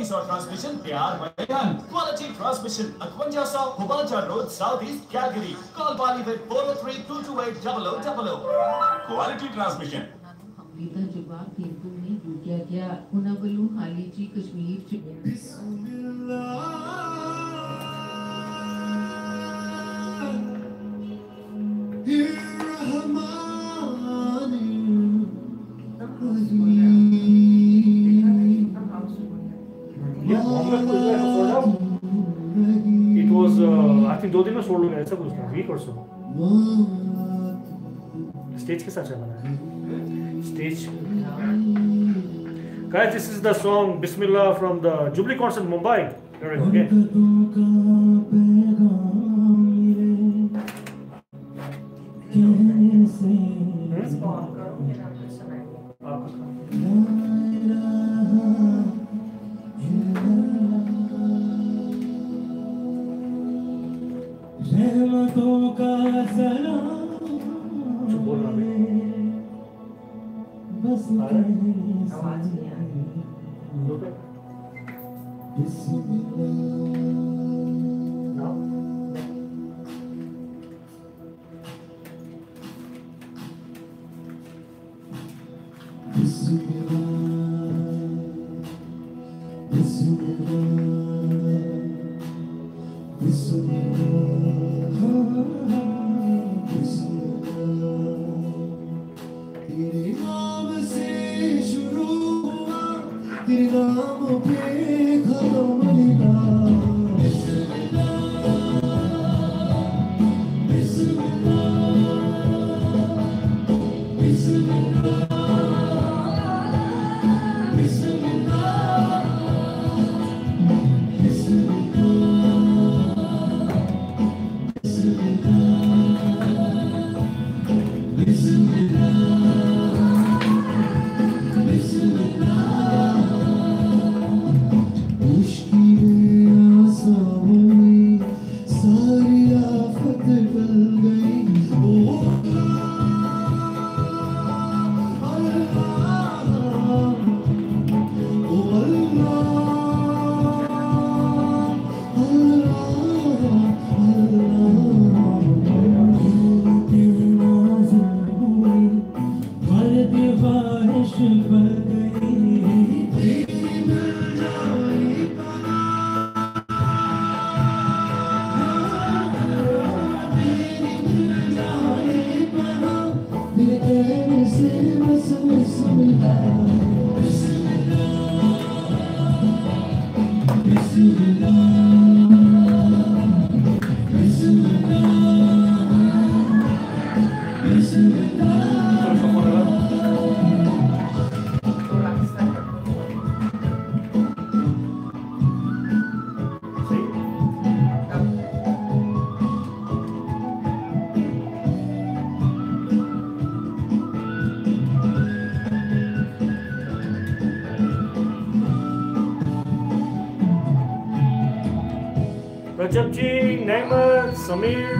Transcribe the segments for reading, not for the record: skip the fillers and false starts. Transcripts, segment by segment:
Service और transmission प्यार बयान quality transmission 5100 Hubalcha Road Southeast Calgary call Bali with 403-228-0000 quality transmission हमरीदा जवाब तेलुगु में जुटिया गया उनावलू हाली जी Kashmir It was I think 2 दिन में सोल्ड हो गया ऐसा कुछ था वीक और सो स्टेज के साथ चला है stage. Guys, this is the song Bismillah from the Jubilee concert Mumbai. Here we go. Rajab ji, Naima, Samir.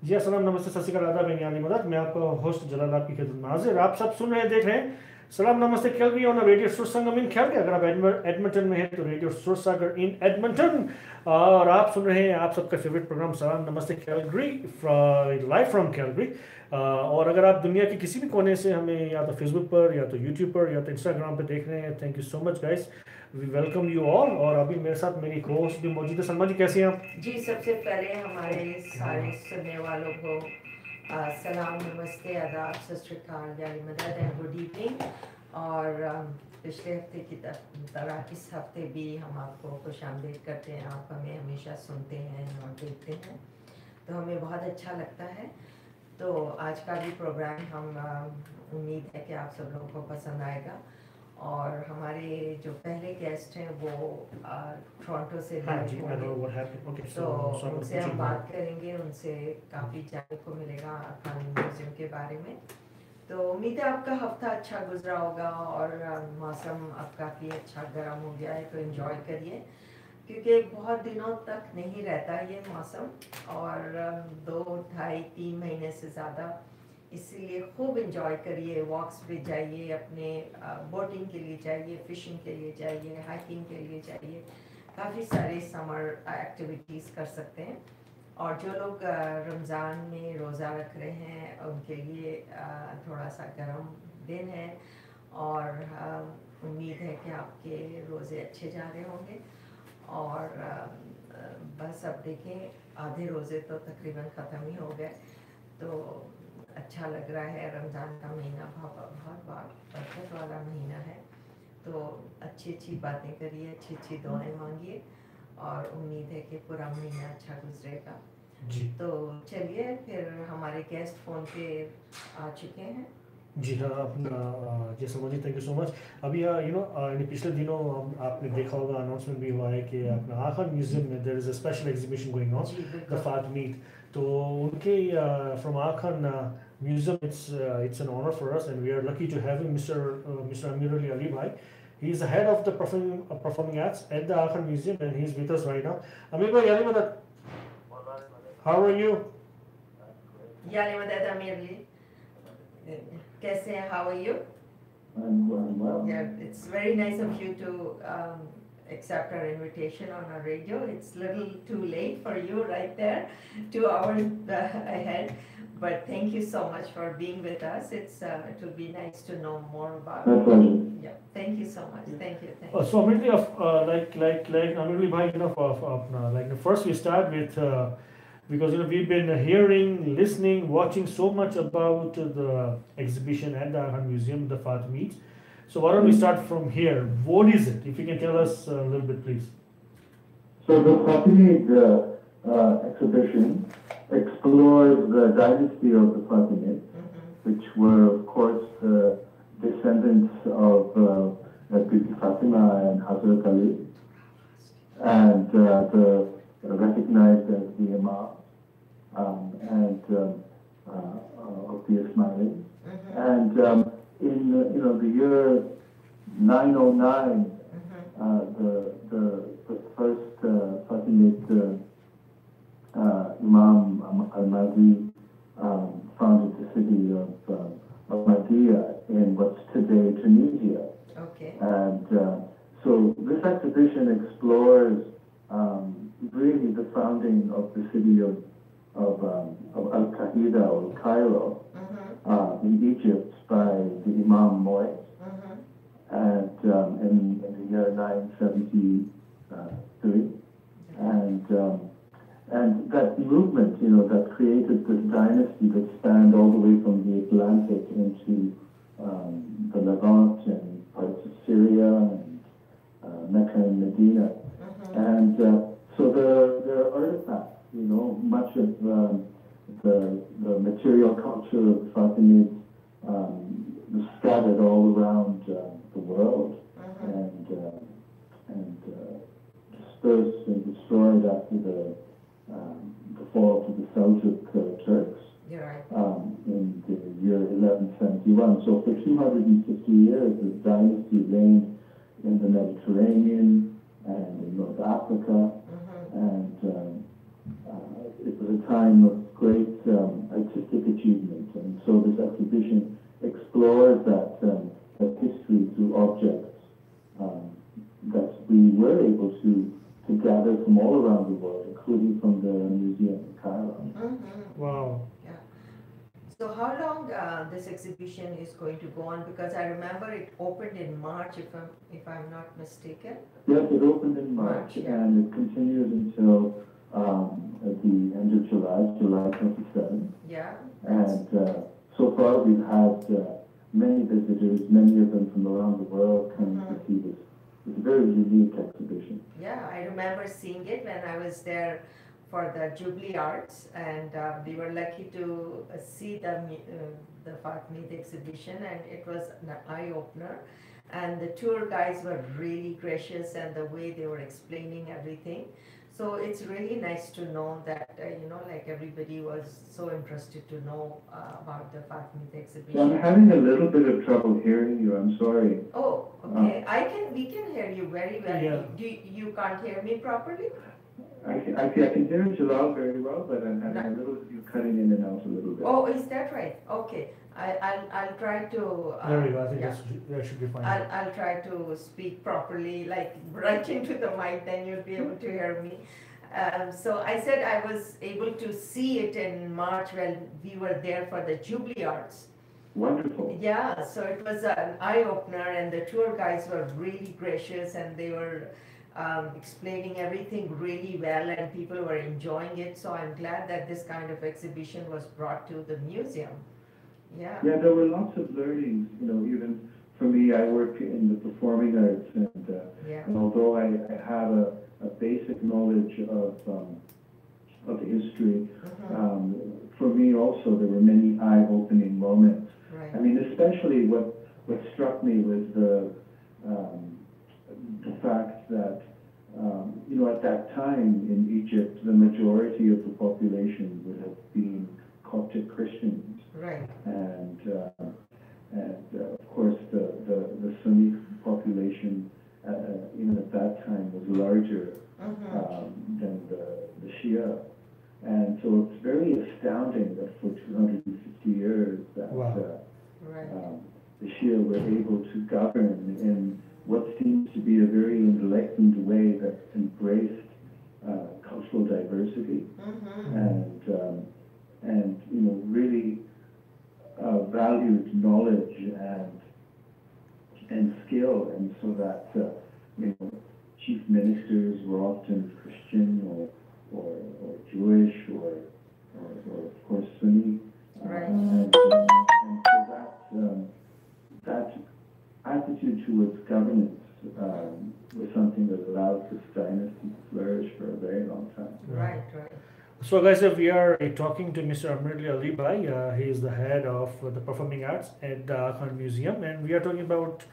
जी अस्सलाम नमस्ते सत श्री अकाल आदाब यानी मदद मैं आपका होस्ट जलाल आपकी खिदमत में हाजिर। आप सब सुन रहे हैं देख रहे हैं सलाम नमस्ते कैलगरी ऑन रेडियो सुर संगम इन कैलगरी। अगर आप एडमंटन में हैं तो रेडियो सुर सागर इन एडमंटन, और आप सुन रहे हैं आप सबका फेवरेट प्रोग्राम सलाम नमस्ते कैलगरी लाइव फ्रॉम कैलगरी। और अगर आप दुनिया के किसी भी कोने से हमें या तो फेसबुक पर या तो यूट्यूब पर या तो इंस्टाग्राम पर देख रहे हैं, thank you so much guys, we welcome you all. और अभी मेरे साथ मेरी होस्ट भी मौजूद है। सलमा जी कैसे हैं आप? जी सबसे पहले हमारे सारे सुनने वालों को सलाम नमस्ते आदाब सत श्री अकाल यानी मदद एंड गुड इवनिंग। और पिछले हफ्ते की तरह इस हफ्ते भी हम आपको खुशामदीद करते हैं। आप हमें हमेशा सुनते हैं और देखते हैं तो हमें बहुत अच्छा लगता है। तो आज का भी प्रोग्राम हम उम्मीद है कि आप सब लोगों को पसंद आएगा। और हमारे जो पहले गेस्ट हैं वो टोरंटो से हाँ जी, live I know होंगे। what happened. Okay, तो so उनसे हम बात करेंगे, उनसे काफ़ी जानने को मिलेगा खान म्यूजियम के बारे में। तो उम्मीद है आपका हफ्ता अच्छा गुजरा होगा और मौसम अब काफ़ी अच्छा गर्म हो गया है, तो एंजॉय करिए क्योंकि बहुत दिनों तक नहीं रहता ये मौसम, और 2, 2.5, 3 महीने से ज़्यादा, इसीलिए खूब एंजॉय करिए। वॉक्स पे जाइए, अपने बोटिंग के लिए जाइए, फिशिंग के लिए जाइए, हाइकिंग के लिए जाइए, काफ़ी सारे समर एक्टिविटीज़ कर सकते हैं। और जो लोग रमज़ान में रोज़ा रख रहे हैं उनके लिए थोड़ा सा गर्म दिन है, और उम्मीद है कि आपके रोज़े अच्छे जा रहे होंगे। और बस अब देखें, आधे रोज़े तो तकरीबन ख़त्म ही हो गए, तो अच्छा लग रहा है। रमज़ान का महीना बहुत बरकत वाला महीना है, तो अच्छी अच्छी बातें करिए, अच्छी अच्छी दुआएं मांगिए, और उम्मीद है कि पूरा महीना अच्छा गुजरेगा जी। तो चलिए फिर हमारे गेस्ट फ़ोन पे आ चुके हैं। जी हाँ, अपना जैसे मुझे थैंक यू सो मच। अभी पिछले दिनों आपने देखा होगा, अनाउंसमेंट भी हुआ है कि अपना आगा खान म्यूजियम में there is a special exhibition going on, the Fatimid. तो उनके from Aga Khan museum, it's an honor for us and we are lucky to have him, Mr. Amirali Alibhai. He is the head of the performing arts at the Aga Khan Museum and he is with us right now. Amir bhai, how are you? याली मदद अमीरली, कैसे हैं? How are you? I'm doing well. Yeah, it's very nice of you to accept our invitation on our radio. It's a little too late for you right there, 2 hours ahead. But thank you so much for being with us. It will be nice to know more about My you. pleasure. Yeah, thank you so much. Thank you. So Amirali, like Amirali bhai, like first we start with because we've been hearing, listening, watching so much about the exhibition at the Aga Khan Museum, the Fat Meet. So why don't we start from here? What is it? If you can tell us a little bit, please. So the Fatimid exhibition explores the dynasty of the Fatimid, which were, of course, the descendants of Bibi Fatima and Hazrat Ali, and the recognized as the Imam and of the Ismailis. And in the year 909, the first Fatimid Imam al-Mahdi founded the city of Mahdiya in what's today Tunisia. Okay. And so this exhibition explores really the founding of the city of Al-Qaeda or Cairo in Egypt by the Imam Moise, and in the year 973, and that movement, that created this dynasty that spanned all the way from the Atlantic into the Levant and parts of Syria and Mecca and Medina. And so there are artifacts, much of the material culture of the Fatimids scattered all around the world and dispersed and destroyed after the fall to the Seljuk Turks in the year 1171. So for 250 years, this dynasty reigned in the Mediterranean and in North Africa, and it was a time of great artistic achievement. And so this exhibition explores that history through objects that we were able to gather from all around the world, including from the museum in Cairo. Wow. Yeah. So how long this exhibition is going to go on? Because I remember it opened in March, if I'm not mistaken. Yes, it opened in March, and it continues until at the end of July 27. Yeah. And so far we've had many visitors, many of them from around the world coming to see this. It's a very unique exhibition. Yeah, I remember seeing it when I was there for the Jubilee Arts, and we were lucky to see the Fatmid exhibition, and it was an eye-opener. and the tour guides were really gracious and the way they were explaining everything. So it's really nice to know that, like everybody was so interested to know about the Fatimid exhibition. So I'm having a little bit of trouble hearing you, I'm sorry. Oh, okay. We can hear you very well. Yeah. You can't hear me properly? I can hear Jalal very well, but I'm having a little, you're cutting in and out a little bit. Oh, is that right? Okay. I'll try to... there we go. I think that should be fine. I'll try to speak properly, like right into the mic, then you'll be able to hear me. So I said I was able to see it in March when we were there for the Jubilee Arts. Wonderful. Yeah, so it was an eye-opener, and the tour guides were really gracious, and they were explaining everything really well, and people were enjoying it. So I'm glad that this kind of exhibition was brought to the museum. Yeah. Yeah, there were lots of learnings, even for me, I work in the performing arts, and although I have a basic knowledge of history, for me also there were many eye-opening moments. Right. I mean, especially what struck me was the fact that at that time in Egypt, the majority of the population would have been Coptic Christians. Right. And of course the Sunni population at that time was larger than the Shia. And so it's very astounding that for 250 years that the Shia were able to govern in what seems to be a very enlightened way that embraced cultural diversity and really valued knowledge and skill, and so that chief ministers were often Christian or Jewish or of course Sunni, and so that attitude towards governance was something that allowed this dynasty to flourish for a very long time. Right. So guys, we are talking to Mr. Amirali Alibhai. He is the head of the performing arts at the Aga Khan Museum, and we are talking about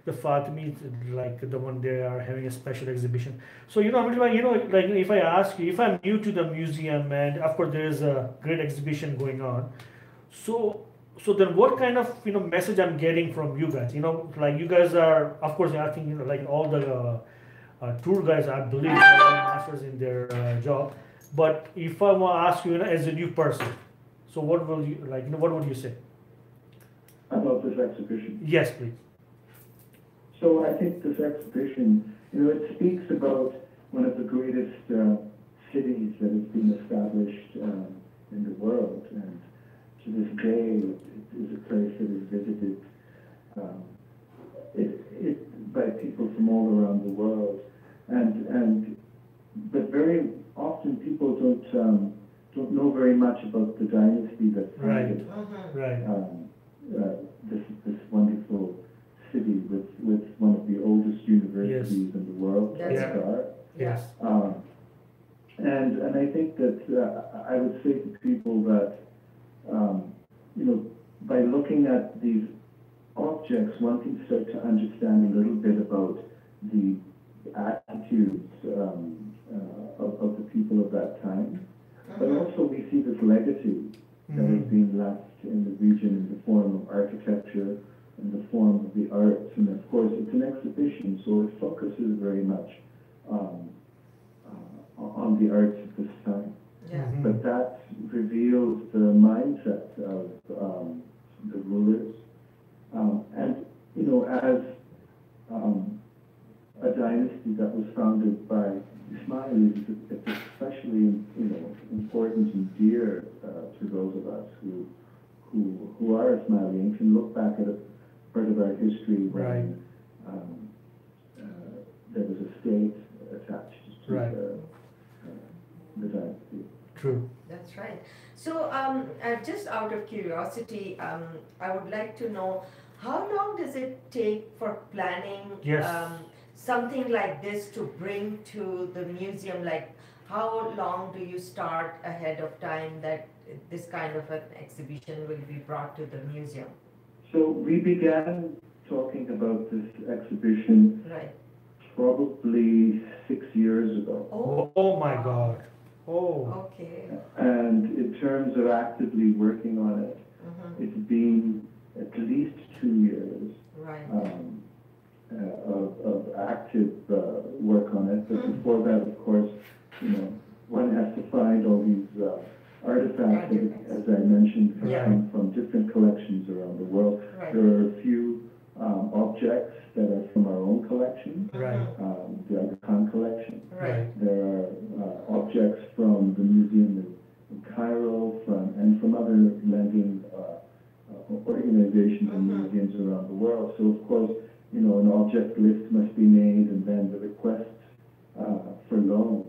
the Fatimid, like the one they are having a special exhibition. So Amirali, like if I ask you, if I'm new to the museum, and of course there is a great exhibition going on, so then what kind of message I'm getting from you guys? Like you guys are, of course, I think like all the tour guides, I believe, are masters in their job. But if I want to ask you, as a new person, so what will you like? What would you say about this exhibition? Yes, please. So I think this exhibition, it speaks about one of the greatest cities that has been established in the world, and to this day, it is a place that is visited by people from all around the world, but very often people don't know very much about the dynasty that founded this wonderful city with one of the oldest universities in the world. Yes. And I think that I would say to people that by looking at these objects, one can start to understand a little bit about the attitudes of the people of that time. But also we see this legacy that has been left in the region in the form of architecture, in the form of the arts, and of course it's an exhibition, so it focuses very much on the arts of this time. But that reveals the mindset of the rulers, and as a dynasty that was founded by Ismailis, it's especially important and dear to those of us who are Ismaili and can look back at a part of our history when there was a state attached to the dynasty. True. That's right. So just out of curiosity, I would like to know, how long does it take for planning something like this to bring to the museum? Like, how long do you start ahead of time that this kind of an exhibition will be brought to the museum? So we began talking about this exhibition probably 6 years ago. Oh my God. Oh. Okay. And in terms of actively working on it, it's been at least 2 years of active work on it. But before that, of course, one has to find all these artifacts that, as I mentioned, come from different collections around the world. There are a few objects that are from our own collection, the Aga Khan collection. There are objects from the museum in Cairo and from other lending organizations and museums around the world. So, of course, an object list must be made, and then the requests for loans.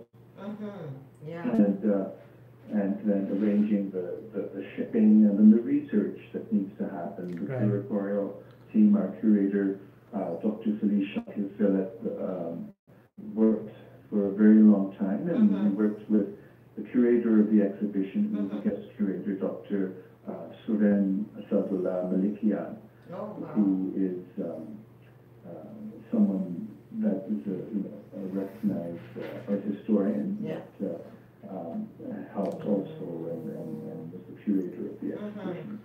And then arranging the shipping and then the research that needs to happen. The curatorial team, our curator, Dr. Felicia Philip, worked for a very long time, and we worked with the curator of the exhibition, who was a guest curator, Dr. Suren Asadullah Malikian, who is someone that is a recognized art historian that helped also and was the curator of the exhibition.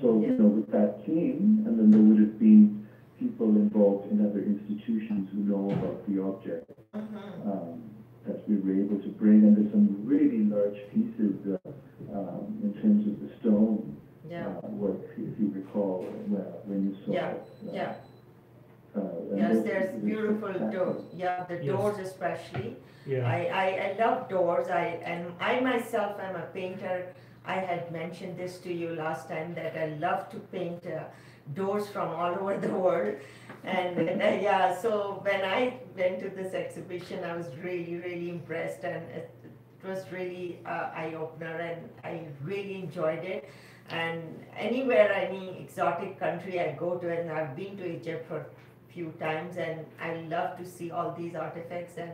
So, with that team, and then there would have been people involved in other institutions who know about the object that we were able to bring. And there's some really large pieces in terms of the stone work, if you recall, when you saw it. Yes, there's beautiful doors. Yeah, the doors especially. I love doors. I myself am a painter. I had mentioned this to you last time that I love to paint doors from all over the world. And so when I went to this exhibition, I was really, really impressed, and it was really eye-opener, and I really enjoyed it. And anywhere, any exotic country I go to, and I've been to Egypt for few times, and I love to see all these artifacts, and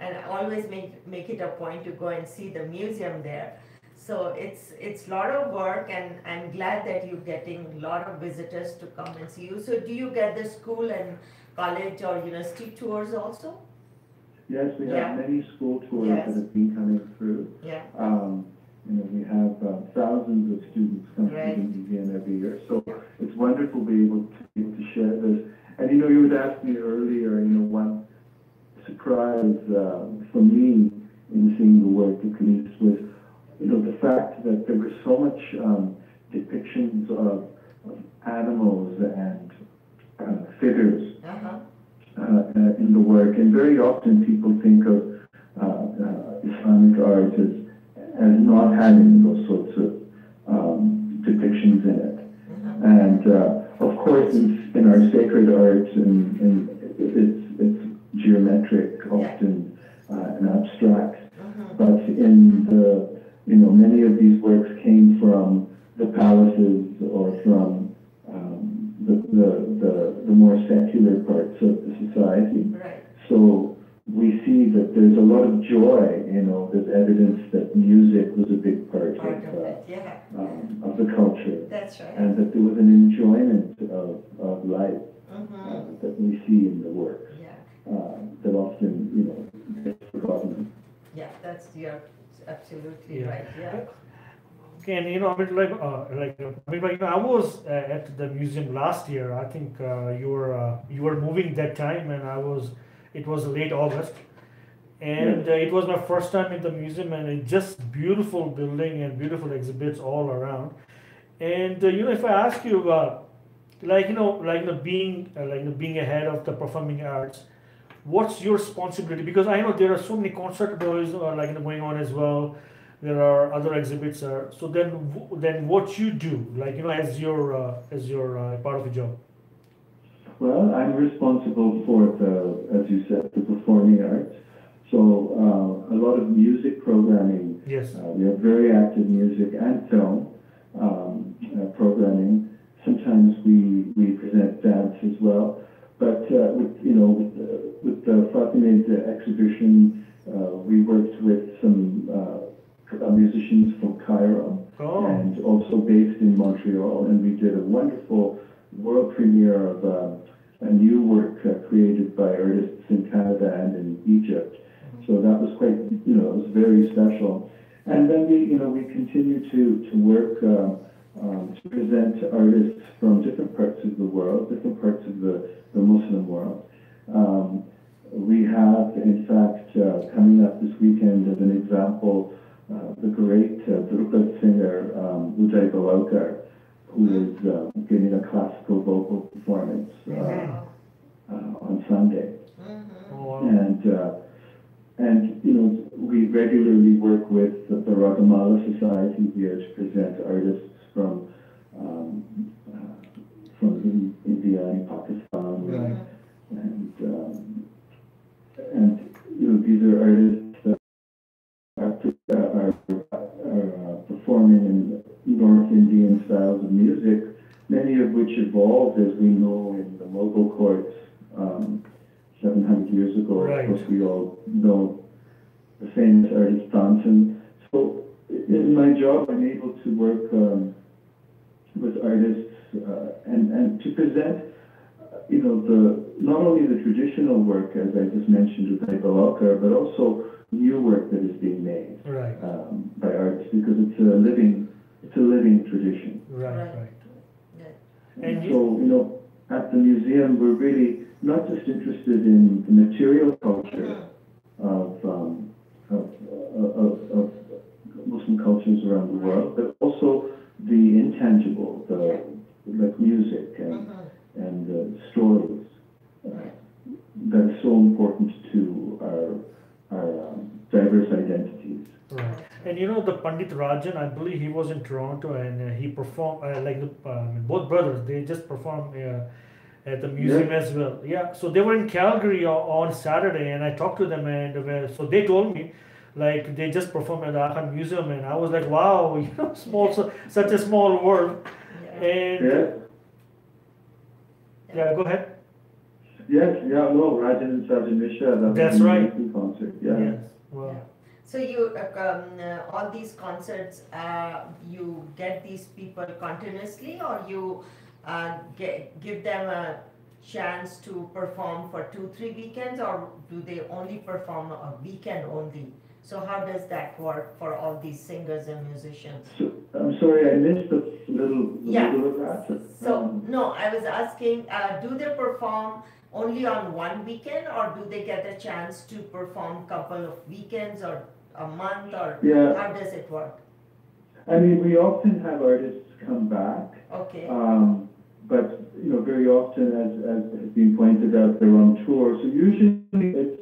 I always make it a point to go and see the museum there. So it's a lot of work, and I'm glad that you're getting a lot of visitors to come and see you. So do you get the school and college or university tours also? Yes, we have many school tours that have been coming through. We have thousands of students come to the museum every year. So it's wonderful to be able to share this. And you had asked me earlier, one surprise for me in seeing the work at least was, the fact that there were so much depictions of animals and figures in the work. And very often people think of Islamic art as not having those sorts of depictions in it. And of course, in our sacred art, and it's geometric often and abstract. But in the many of these works came from the palaces or from the more secular parts of the society. So we see that there's a lot of joy. There's evidence that music was a big part of the culture. That's right. And that there was an enjoyment of life that we see in the works that often, gets forgotten. Yeah, you're absolutely right. Okay, and I was at the museum last year. I think you were moving that time, and it was late August, and it was my first time in the museum, and it's just beautiful building and beautiful exhibits all around. And if I ask you being ahead of the performing arts, what's your responsibility? Because I know there are so many concert tours going on as well. There are other exhibits. So then what you do, as your part of the job? Well, I'm responsible for as you said, the performing arts. So a lot of music programming. Yes. We have very active music and film programming. Sometimes we present dance as well. But with the Fatimid exhibition, we worked with some musicians from Cairo and also based in Montreal, and we did a wonderful world premiere of a new work created by artists in Canada and in Egypt. So that was quite, it was very special. And then we continue to work to present artists from different parts of the world, different parts of the Muslim world. We have, in fact, coming up this weekend as an example, the great Drupal singer Uday Balokar, who is giving a classical vocal performance on Sunday. And we regularly work with the Ragamala Society here to present artists from India and Pakistan, and these are artists that are performing in North Indian styles of music, many of which evolved, as we know, in the Mughal courts 700 years ago. Of course, we all know the famous artist Tansen. So in my job, I'm able to work with artists and to present, not only the traditional work, as I just mentioned with Balokar, but also new work that is being made by artists, because it's a living tradition. And so, at the museum, we're really not just interested in the material culture of Muslim cultures around the world, but also the intangible, like music and stories that are so important to our diverse identities. Right. And the Pandit Rajan, I believe he was in Toronto, and he performed, both brothers, they just performed at the museum as well. Yeah, so they were in Calgary on Saturday, and I talked to them, and so they told me, like, they just performed at the Aga Khan Museum, and I was like, wow, such a small world. And go ahead. Rajan and Sajjan Mishra. That's right. Concert. Yes. Wow. So you, all these concerts, you get these people continuously, or you give them a chance to perform for 2-3 weekends, or do they only perform a weekend only? So how does that work for all these singers and musicians? So, I'm sorry, I missed the middle of that. So, no, I was asking, do they perform only on one weekend, or do they get a chance to perform a couple of weekends or a month, or how does it work? I mean, we often have artists come back. Okay. But, very often, as has been pointed out, they're on tour. So usually it's,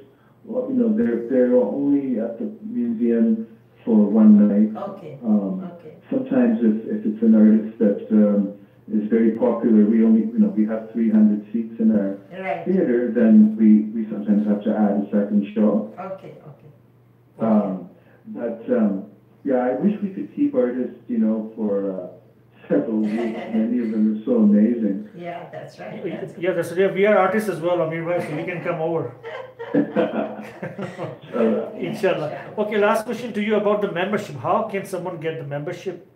they're only at the museum for one night. Okay. Sometimes if it's an artist that is very popular, we have 300 seats in our theater, then we sometimes have to add a second show. Okay. I wish we could keep artists, for several weeks. Many of them are so amazing. Yeah, that's right. We are artists as well, Amirali, so we can come over. Inshallah. Okay, last question to you about the membership. How can someone get the membership?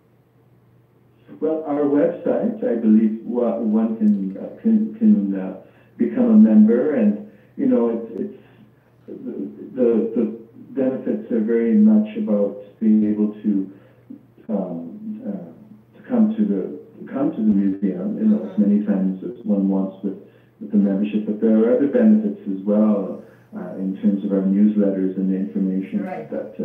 Well, our website, I believe, one can become a member, and it's the benefits are very much about being able to come to the museum, as many times as one wants with the membership. But there are other benefits as well in terms of our newsletters and the information that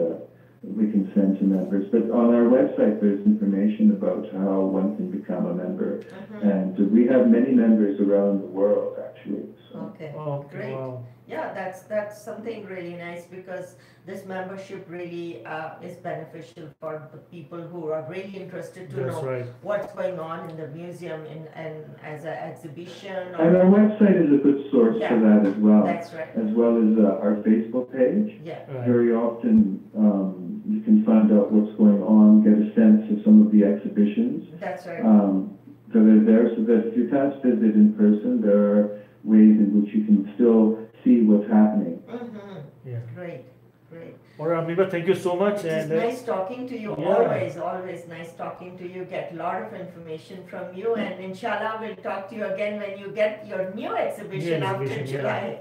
we can send to members. But on our website, there's information about how one can become a member, and we have many members around the world, actually. So. Okay, great. Wow. Yeah, that's something really nice, because this membership really is beneficial for the people who are really interested to know what's going on in the museum and as an exhibition. And our website is a good source for that as well. That's right. As well as our Facebook page. Yeah. Very often you can find out what's going on, get a sense of some of the exhibitions. That's right. That are there, so that if you can't visit in person, there are ways in which you can still see what's happening. Great. All right, Amiba, thank you so much. It's nice talking to you. Yeah. Always nice talking to you. Get a lot of information from you, and inshallah we'll talk to you again when you get your new exhibition after July.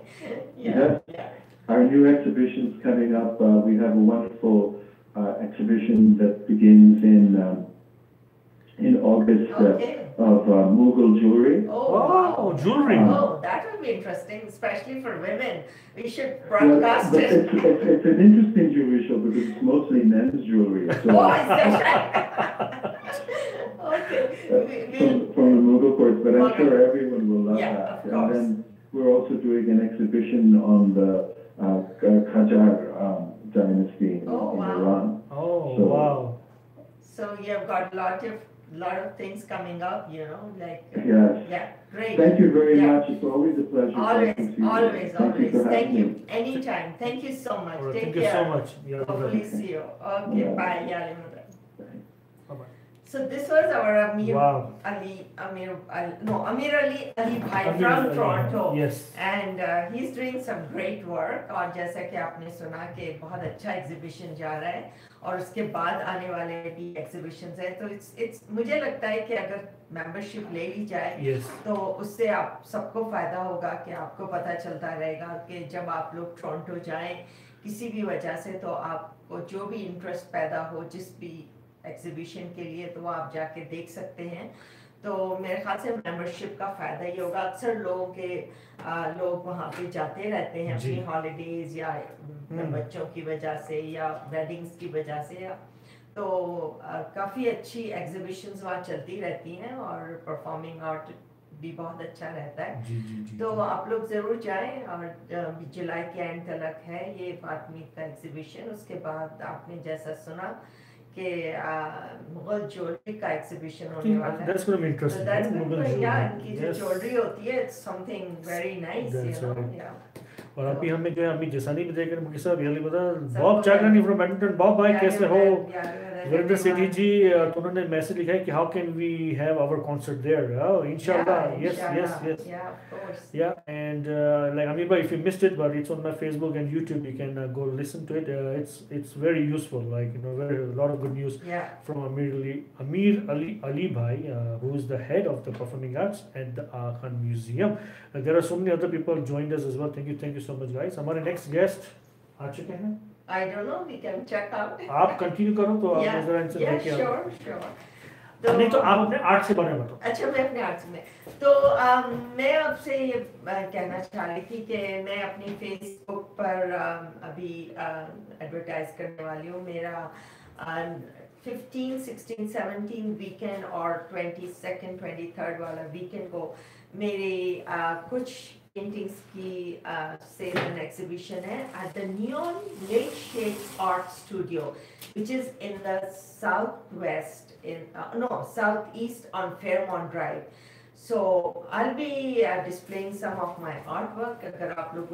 Our new exhibition's coming up. We have a wonderful exhibition that begins in August of Mughal jewelry. Oh, jewelry. That will be interesting, especially for women. We should broadcast it. It's an interesting jewelry show because it's mostly men's jewelry. So, is that right? From the Mughal courts, but I'm sure everyone will love that. Of course. And then we're also doing an exhibition on the Qajar dynasty in Iran. Wow. So you've got a lot of things coming up, great. Thank you very much. It's always a pleasure. Always. Thank you. Anytime. Thank you so much. Right, Take care. Thank you so much. Hopefully see you. Okay, bye. Bye-bye. So this was our Amirali Alibhai from Toronto. Yes. And he's doing some great work. और जैसा कि आपने सुना कि बहुत अच्छा exhibition जा रहा है और उसके बाद आने वाले भी exhibitions हैं, तो it's मुझे लगता है कि अगर membership ले ली जाए तो उससे आप सबको फायदा होगा कि आपको पता चलता रहेगा कि जब आप लोग टोरंटो जाएं किसी भी वजह से तो आपको जो भी इंटरेस्ट पैदा हो जिस भी एग्जीबिशन के लिए तो वो आप जाके देख सकते हैं। तो मेरे ख्याल से मेंबरशिप का फ़ायदा ही होगा। अक्सर लोग वहाँ पे जाते रहते हैं अपनी हॉलीडेज या बच्चों की वजह से या वेडिंग्स की वजह से, तो काफ़ी अच्छी एग्जीबिशंस वहाँ चलती रहती हैं और परफॉर्मिंग आर्ट भी बहुत अच्छा रहता है। तो आप लोग ज़रूर जाएं और जुलाई के एंड तक है ये फातमीद का एग्जीबिशन। उसके बाद आपने जैसा सुना कि मुगल ज्वेलरी का एग्जीबिशन होने वाला है। That's going to be interesting. इनकी जो ज्वेलरी होती है it's something very nice, और अभी हमें जो है अमित जैसानी भी देख रहे हैं साहब रियली बता बॉब चागलानी फ्रॉम बैडमिंटन। बॉब भाई कैसे हो? वीरेंद्र सेठी जी तो उन्होंने मैसेज लिखा है कि how can we have our concert there इंशाल्लाह। yes yeah and like Amirba, if you missed it, but it's on my Facebook and YouTube, you can go listen to it. It's very useful, like a lot of good news from Amirali Alibhai, who is the head of the performing arts at the Aga Khan Museum. There are so many other people joined us as well. Thank you so much guys. हमारे next guest आ चुके हैं? I don't know, we can check out. आप continue करो तो आप नजर answer देखिए। sure. नहीं तो आप अपने आर्ट से बारे में बताओ। अच्छा, मैं अपने आर्ट में तो मैं आपसे ये कहना चाह रही थी कि मैं अपनी फेसबुक पर अभी एडवर्टाइज करने वाली हूँ। मेरा 15, 16, 17 वीकेंड और 22nd, 23rd वाला वीकेंड को मेरे कुछ पेंटिंग्स की सेल एंड एग्जीबिशन है at the neon late shed art studio which is in the south west southeast on Fairmont Drive. So I'll be displaying some of my artwork. अगर आप लोग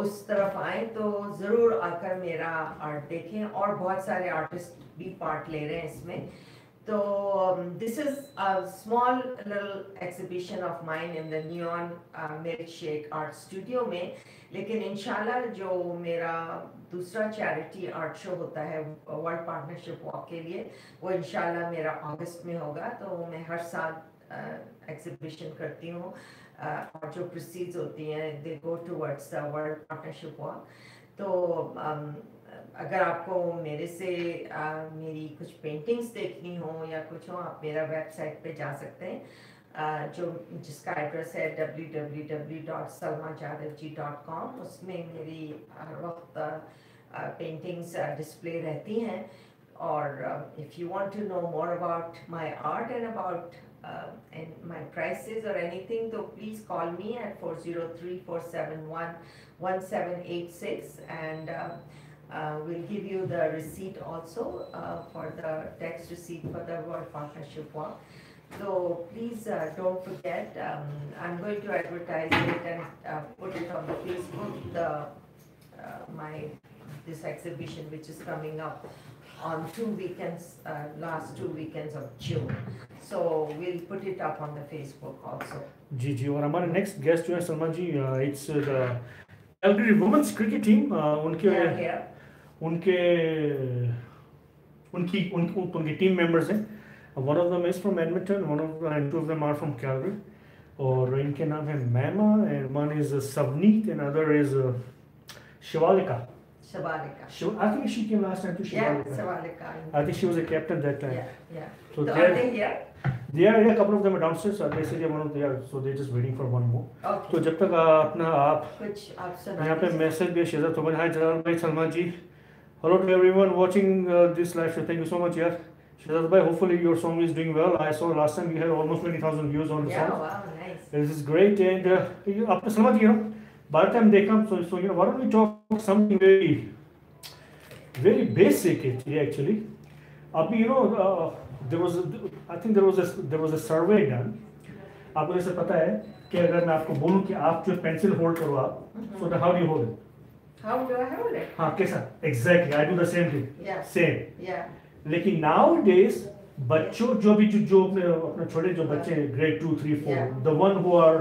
उस तरफ आए तो ज़रूर आकर मेरा आर्ट देखें और बहुत सारे आर्टिस्ट भी पार्ट ले रहे हैं इसमें। तो this is a small little exhibition of mine in the Neon Milkshake Art Studio में, लेकिन इंशाल्लाह जो मेरा दूसरा चैरिटी आर्ट शो होता है वर्ल्ड पार्टनरशिप वॉक के लिए, वो इंशाल्लाह मेरा अगस्त में होगा। तो मैं हर साल एग्जीबिशन करती हूँ और जो प्रोसीड्स होती हैं they go towards the world partnership walk. तो अगर आपको मेरे से मेरी कुछ पेंटिंग्स देखनी हो या कुछ हो, आप मेरा वेबसाइट पे जा सकते हैं जिसका एड्रेस है www.salmajadavji.com। उसमें मेरी हर वक्त पेंटिंग्स डिस्प्ले रहती हैं। और if you want to know more about my art and about and my prices or anything, so please call me at 403-471-1786 and we'll give you the receipt also for the text receipt for the World Partnership Walk. So please don't forget, I'm going to advertise it and put it on the Facebook, this exhibition which is coming up on 2 weekends, last 2 weekends of June. So we'll put it up on the Facebook also. जी और हमारे next guest जो है सलमा जी, it's the Calgary Women's Cricket team. उनके उनके उनकी team members हैं. One of them is from Edmonton, and two of them are from Calgary. और इनके नाम है Maima, and one is Savneet, and other is Shivalika. I think she came last time to Shivalika. Yeah, Shivalika. I think she was a captain that time. Yeah. So are they here? Yeah, a couple of them are downstairs. Basically, one of them are, so they're just waiting for one more. Okay. तो जब तक अपना आप कुछ आप सुनाइए. यहाँ पे मैसेज भी शेजा तो hi जलाल भाई सलमान जी. Hello to everyone watching this live show. Thank you so much, yaar. Shehzad bhai, hopefully your song is doing well. I saw last time we had almost 20,000 views on the song. Yeah, wow, nice. This is great. And आपने सलमान जी, by the time they come, so why don't we talk something very basic actually. Abhi, there was a survey done. आपको जैसे पता है कि अगर मैं आपको बोलूं कि आप जो पेंसिल होल्ड करो आप, so how do you hold it? How do I hold it? हाँ कैसा? Exactly, I do the same thing. Yeah. Same. Yeah. लेकिन nowadays बच्चों जो अपने छोटे जो बच्चे grade 2, 3, 4, Yeah. the one who are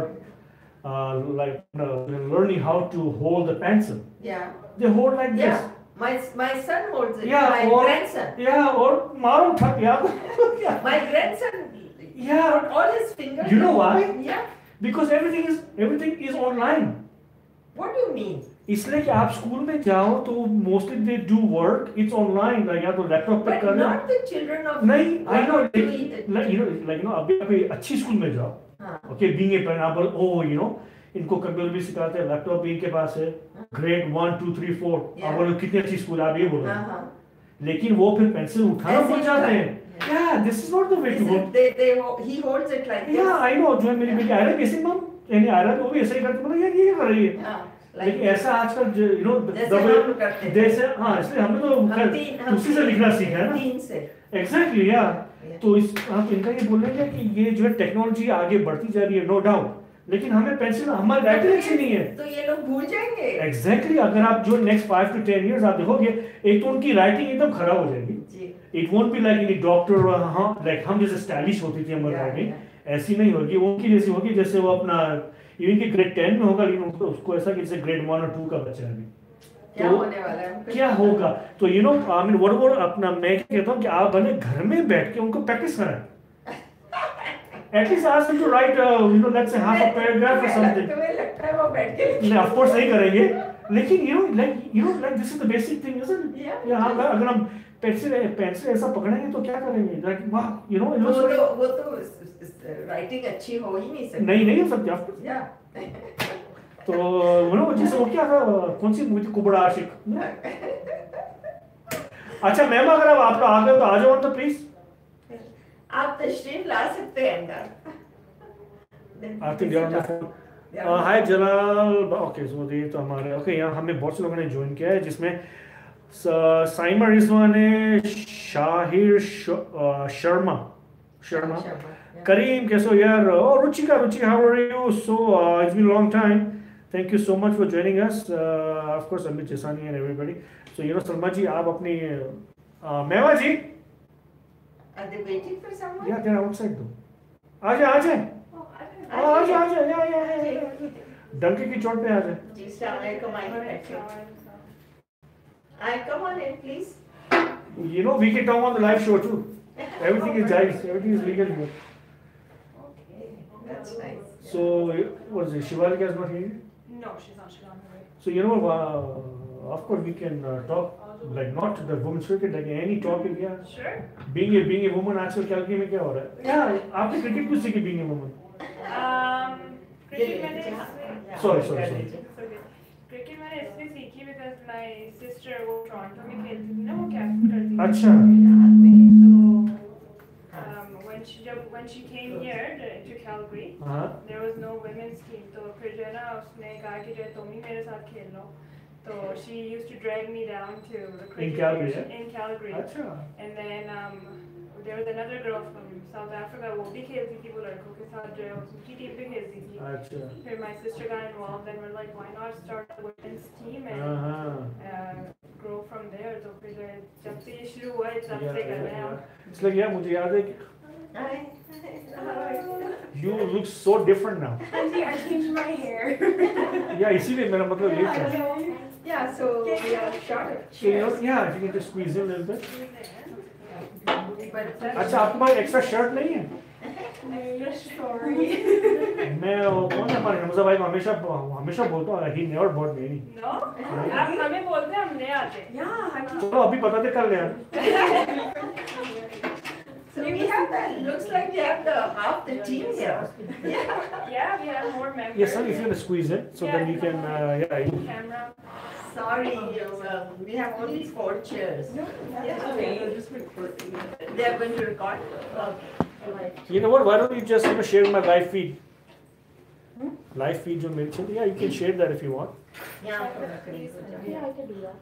learning how to hold the pencil, Yeah. they hold like this. Yeah. My son holds it. Yeah, My grandson. Yeah, or मारो थक यार. My grandson. Yeah. All his fingers. You know why? Yeah. Because everything is online. What do you mean? इसलिए कि आप school में जाओ तो mostly they do work, it's online, या तो लैपटॉप पे But कर not the children of. नहीं, I know, like अभी अच्छी स्कूल में जाओ, okay, being a pineapple, इनको कंप्यूटर भी सिखाते हैं, लैपटॉप भी इनके पास है, grade 1, 2, 3, 4, आप बोलो कितनी अच्छी स्कूल आप ये बोलो, लेकिन वो फिर पेंसिल उठाना भूल जाते हैं. Yeah, this is not the way to go. He holds it like this. Yeah, I know. जो है मेरी बेटी आयरा कैसे मम, यानी आयरा वो भी ऐसा ही करती है, मतलब यार ये कर रही है. लेकिन ऐसा आजकल जैसे हाँ, इसलिए हमने तो उसी से लिखना सीखा है ना. Exactly, yeah. तो आप इनका ये बोल रहे हैं कि ये जो है टेक्नोलॉजी आगे बढ़ती जा रही है, नो डाउट, लेकिन हमें पेंसिल हमारी राइटिंग अच्छी नहीं है, तो ये लोग भूल जाएंगे. Exactly. अगर आप जो नेक्स्ट 5 to 10 years आप देखोगे, एक तो उनकी राइटिंग एकदम खराब हो जाएगी. It won't be like any doctor, like हम जैसे स्टाइलिश होती थी हमारी राइटिंग, ऐसी नहीं होगी, वो उनकी जैसी होगी जैसे वो अपना इवन कि ग्रेड 10 में होगा, लेकिन उसको ऐसा कि जैसे ग्रेड 1 और 2 का बच्चा है. क्या होने वाला है, क्या होगा? तो I mean what अपना मैं कहता हूँ कि आप भले घर में बैठ के उनको प्रैक्टिस कराएं. At least ask them to write, let's say half a paragraph or something. तुम्हें लगता है वो बैठ के? नहीं, of course नहीं करेंगे, लेकिन like this is the basic thing, isn't it? Yeah. अगर हम पेंसिल ऐसा पकड़ेंगे तो क्या करेंगे? Like वाह, वो तो राइटिंग अच्छी हो ही नहीं सकती. नहीं हो सकती, of course. तो जैसे वो क्या था, कौन सी मूवी थी, कुबड़ा आशिक. अच्छा मैम, अगर आप आ गए तो आ जाओ तो प्लीज. आप तशरीफ ला सकते हैं अंदर. I think they're on the phone. Hi Jalal. Okay, so ये तो हमारे यहाँ हमें बहुत से लोगों ने ज्वाइन किया है, जिसमें साइमर रिजवान है, शाहिर शर्मा, करीम कैसे हो यार, और Ruchika, how are you? So it's been a long time. Thank you so much for joining us. Of course Amit Chesani and everybody. So Salma जी आप अपनी मेवा जी. Are they waiting for someone? Yeah, they're outside though. आजा. डंके की चोट पे आ जाए. जी अस्सलाम वालेकुम. I come on in please. We can talk on the live show too. Everything is jais, everything is legal here. Okay, that's nice. So what is it? Shivalika is not here? No, she's not. She's on her way. So of course we can talk like not the women's cricket, like any topic. Yeah. Sure. Being a woman, आजकल Calgary में क्या हो रहा है? Yeah, आपने cricket क्यों सीखी being a woman? Cricket मैंने. Sorry. क्रिकेट मैंने इसलिए सीखी because my sister वो टोरंटो में खेलती थी ना, वो कैप्टन करती थी. अच्छा. तो when she came here to Calgary, there was no women's team. तो फिर जो है ना उसने कहा कि जो तुम ही मेरे साथ खेल लो. So she used to drag me down to the cricket in Calgary. In Calgary. अच्छा. And then there was another girl from South Africa, वो भी खेलती थी, वो लड़कों के साथ जो है उसकी टीम पे खेलती थी. अच्छा. फिर my sister got involved and we're like, why not start a women's team and grow from there. तो फिर जब से ये शुरू हुआ तब से कर रहे हैं हम. इसलिए यार मुझे याद है कि you look so different now. I changed my hair. Yeah, इसीलिए मेरा मतलब ये था. Yeah, so we are short of So, chairs. yeah, if you can just squeeze in a little bit. But अच्छा आपके पास एक्स्ट्रा शर्ट नहीं है? Sorry. मैं वो कौन है हमारे हमजा भाई को हमेशा बोलता हूँ he never bought me any. No? आप हमें बोलते हैं हम ले आते हैं. चलो अभी पता तो कर लिया. so we have that. Looks like we have the half the team here. Yeah, we have more members. Yes, sir. If you can squeeze it, so then you can Camera. Sorry, we have only 4 chairs. Yeah, they are going to record. Okay. You know what? Why don't you just share my live feed? Live feed जो मेरे चल, yeah, you can share that if you want. Yeah, I can do that.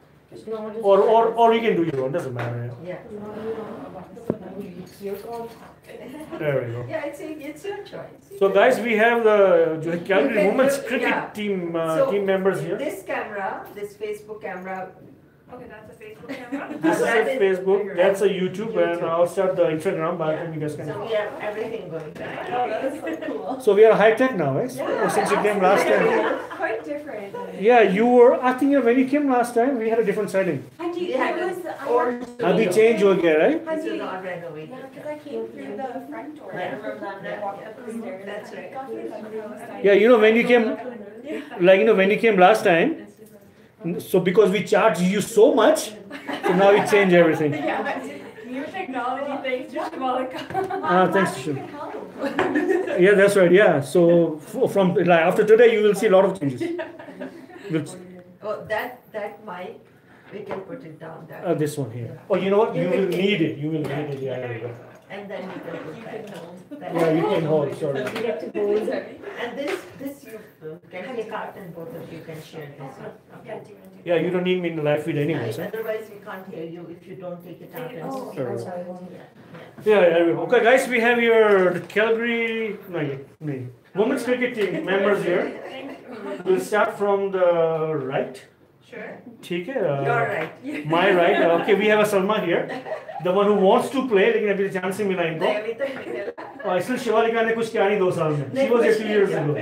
Or you can do your own. Doesn't matter. Yeah. There we go. Yeah, it's your choice. So guys, we have the Calgary Women's Cricket team team members here. This camera, this Facebook camera. Okay, that's a Facebook camera. This is a Facebook. That's a YouTube, and I'll start the Instagram. But you guys can. So we have everything going back. Oh, that's so cool. So we are high tech now, right? Since you came last time. Quite different. Yeah, you were. I think when you came last time, we had a different setting. We had old. Abhi change ho gaya, right? This is all renovated. Yeah, because I came through the front door. I remember that. That's right. Yeah, you know when you came, like when you came last time. So because we charged you so much, so now we change everything. Yeah, new technology thanks to Shivalika. Thanks to Shiv. Yeah, that's right. Yeah. So from like after today, you will see a lot of changes. Oh, that mic, we can put it down there. This one here. Oh, you know what? You will need it. You will need it. Yeah. There you go. And then you can put that. Yeah, you can hold. Sorry. And this you can take out and both of you can share this. Okay. Yeah, you don't need me in the live feed anyway. So. Otherwise, we can't hear you if you don't take it out. And Sure. Yeah. Okay, guys, we have your Calgary Women's Cricket team members here. We'll start from the right. Sure. ठीक है. You're right. My right. Okay, we have a Salma here, the one who wants to play, लेकिन अभी chance नहीं मिला इनको. इसलिए शिवालिका ने कुछ किया नहीं 2 साल में. She was here 2 years ago.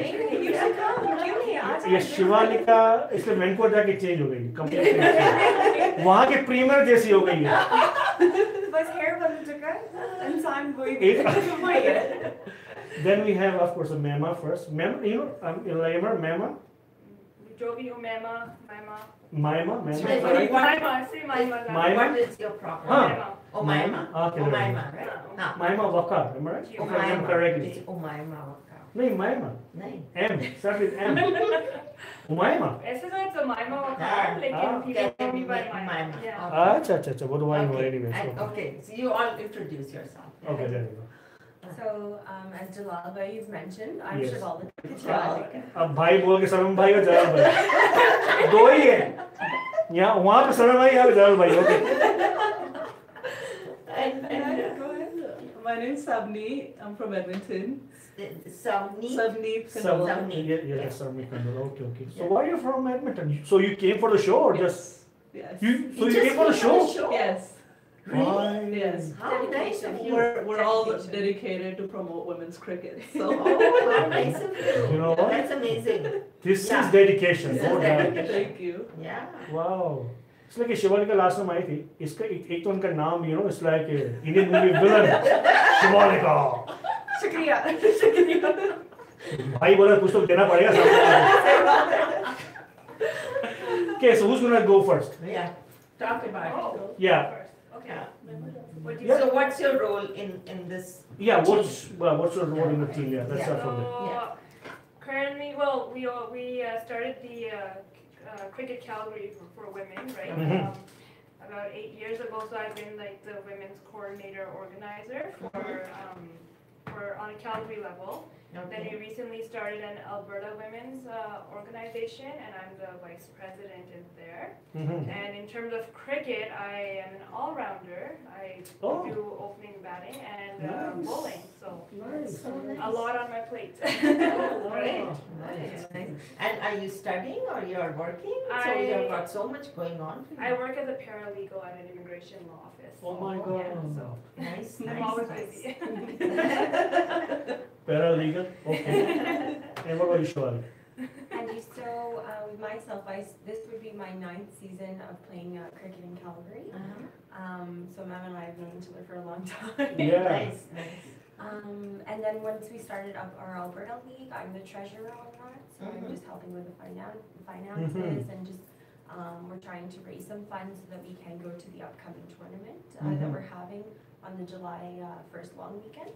ये शिवालिका इसलिए वैंकूवर जाके चेंज हो गई. कंप्लीट. वहाँ के प्रीमियर जैसी हो गई है. बस hair बदल चुका है. इंसान कोई भी. Then we have, of course, a Maima first. Maima, you know, Maima. जो भी हो Maima. Maima. Maima, say Maima. Maima. What is your problem? Maima. Oh, Maima. Okay, Oh, Maima, right? No. Maima Wakar, am I right? Oh, If I remember Maima. correctly. It's Maima. No, Maima. No. M. Start with M. Maima. ऐसे तो it's a Maima Wakar, लेकिन people call me by Maima. Yeah. अच्छा. What do I know anyway? Okay, so you all introduce yourself. Okay, there you go. So, as Jalal Bhai you've mentioned, I'm Yes. Shivalika. अब भाई बोल के सलम भाई और जलाल भाई दो ही है. यहाँ वहाँ पे सलम भाई यहाँ पे जलाल भाई. Okay. And Go ahead. My name's Savneet. I'm from Edmonton. Savneet. Savneet. Savneet. Yeah, Savneet. Okay. So why are you from Edmonton? So you came for the show or just Yes. you came for the show? Yes. Why? Yes. How nice of you. We're all dedicated to promote women's cricket. So Oh, how nice of you. You know what? That's amazing. This Yeah. is dedication. This No is doubt. dedication. thank you. Yeah. Wow. इसलिए कि Shivalika last time I थी. इसका एक तो उनका नाम it's like Indian movie villain Shivalika. Shukriya. भाई बोला कुछ तो देना पड़ेगा सामने. Okay, so who's gonna go first? Yeah. Talk about it. Yeah. Okay. What do you Yeah. So what's your role in this? Yeah, what's your role in the team? Yeah, let's start from there. So currently, well, we started the Cricket Calgary for women, right? Mhm. About 8 years ago, so I've been like the women's coordinator organizer for on a Calgary level. Then we recently started an Alberta Women's organization, and I'm the vice president in there. And in terms of cricket, I am an all-rounder. I do opening batting and bowling, so a lot on my plate. Right. Nice. And are you studying or you are working? So you have got so much going on. For you. I work as a paralegal at an immigration law office. Oh my God. Yeah, so Nice. I'm always Nice. busy. Paralegal. Okay. And what about you, Shivalika? And so with myself, this would be my 9th season of playing cricket in Calgary. So Ma'am and I have known each other for a long time. Yeah. Nice. And then once we started up our Alberta League, I'm the treasurer on that. So I'm just helping with the finances and just we're trying to raise some funds so that we can go to the upcoming tournament that we're having on the July 1st long weekend.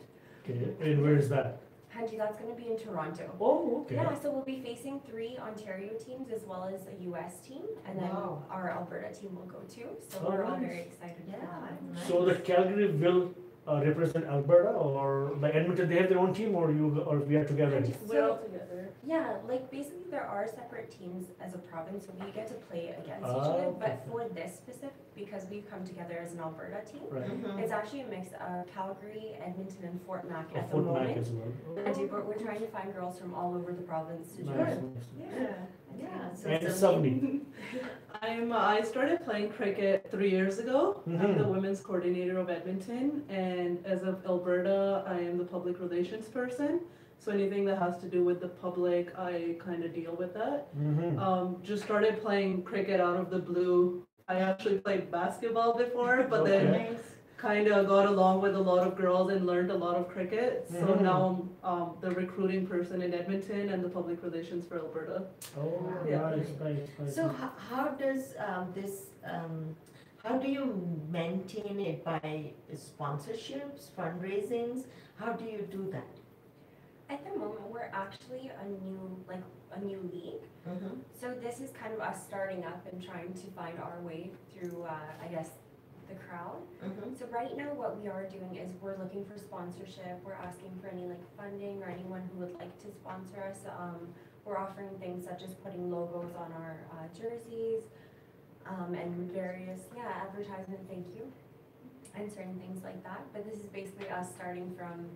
Okay, and where is that? Hanji, that's going to be in Toronto. Oh, okay. Yeah, so we'll be facing 3 Ontario teams as well as a US team, and then our Alberta team will go too. So we're all very excited for that. So the Calgary will represent Alberta, or like Edmonton, they have their own team, or we are together? We're all together. Yeah, like basically there are separate teams as a province, so we get to play against each other. But for this specific, because we've come together as an Alberta team, it's actually a mix of Calgary, Edmonton, and Fort Mac at the moment. As well. But we're trying to find girls from all over the province to join. So and Savneet. I started playing cricket 3 years ago. I'm the women's coordinator of Edmonton, and as of Alberta, I am the public relations person. So anything that has to do with the public, I kind of deal with that. Just started playing cricket out of the blue. I actually played basketball before, but then kind of got along with a lot of girls and learned a lot of cricket. So now I'm the recruiting person in Edmonton and the public relations for Alberta. Oh, nice. So how does how do you maintain it? By sponsorships, fundraisings? How do you do that? At the moment, we're actually a new league. So this is kind of us starting up and trying to find our way through, I guess, the crowd. So right now what we are doing is we're looking for sponsorship. We're asking for any funding or anyone who would like to sponsor us. We're offering things such as putting logos on our jerseys and various advertisement, thank you, and certain things like that. But this is basically us starting from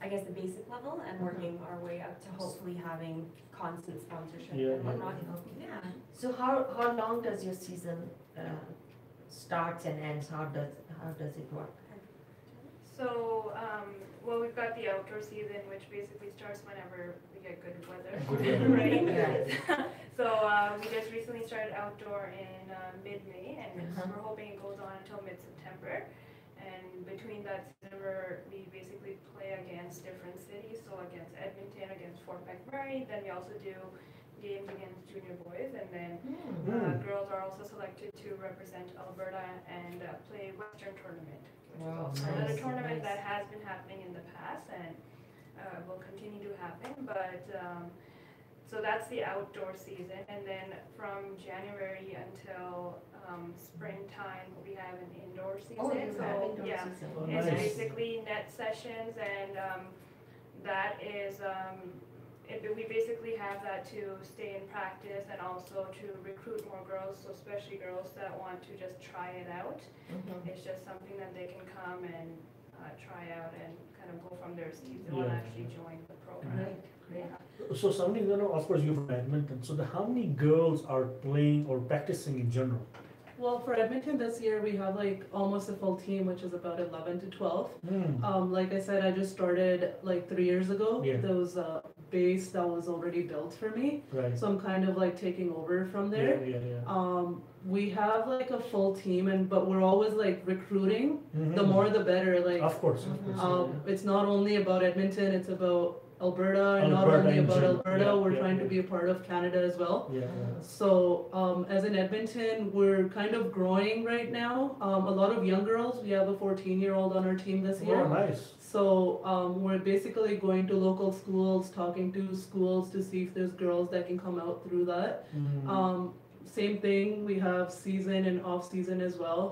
I guess the basic level and working our way up to hopefully having constant sponsorship and whatnot. So how long does your season starts and ends? How does it work? So, well, we've got the outdoor season, which basically starts whenever we get good weather, right? So we just recently started outdoor in mid-May, and we're hoping it goes on until mid-September. And between that season, we basically play against different cities, so against Edmonton, against Fort McMurray. Then we also do games against junior boys, and then girls are also selected to represent Alberta and play Western Tournament, which is also another tournament that has been happening in the past and will continue to happen. But so that's the outdoor season, and then from January until springtime we have an indoor season. It's basically net sessions, and that is we basically have that to stay in practice and also to recruit more girls, so especially girls that want to just try it out. It's just something that they can come and try out and kind of go from their seats. They want to actually join the program. So something, of course you're from Edmonton, so how many girls are playing or practicing in general? Well, for Edmonton this year, we have almost a full team, which is about 11 to 12. Like I said, I just started 3 years ago. There was a base that was already built for me. So I'm kind of taking over from there. We have a full team, but we're always recruiting. The more the better. Of course. It's not only about Edmonton, it's about Alberta, and not only about Alberta, we're trying to be a part of Canada as well. So as in Edmonton, we're kind of growing right now. A lot of young girls. We have a 14-year-old on our team this year. Oh, nice. So we're basically going to local schools, talking to schools to see if there's girls that can come out through that. Same thing, we have season and off season as well.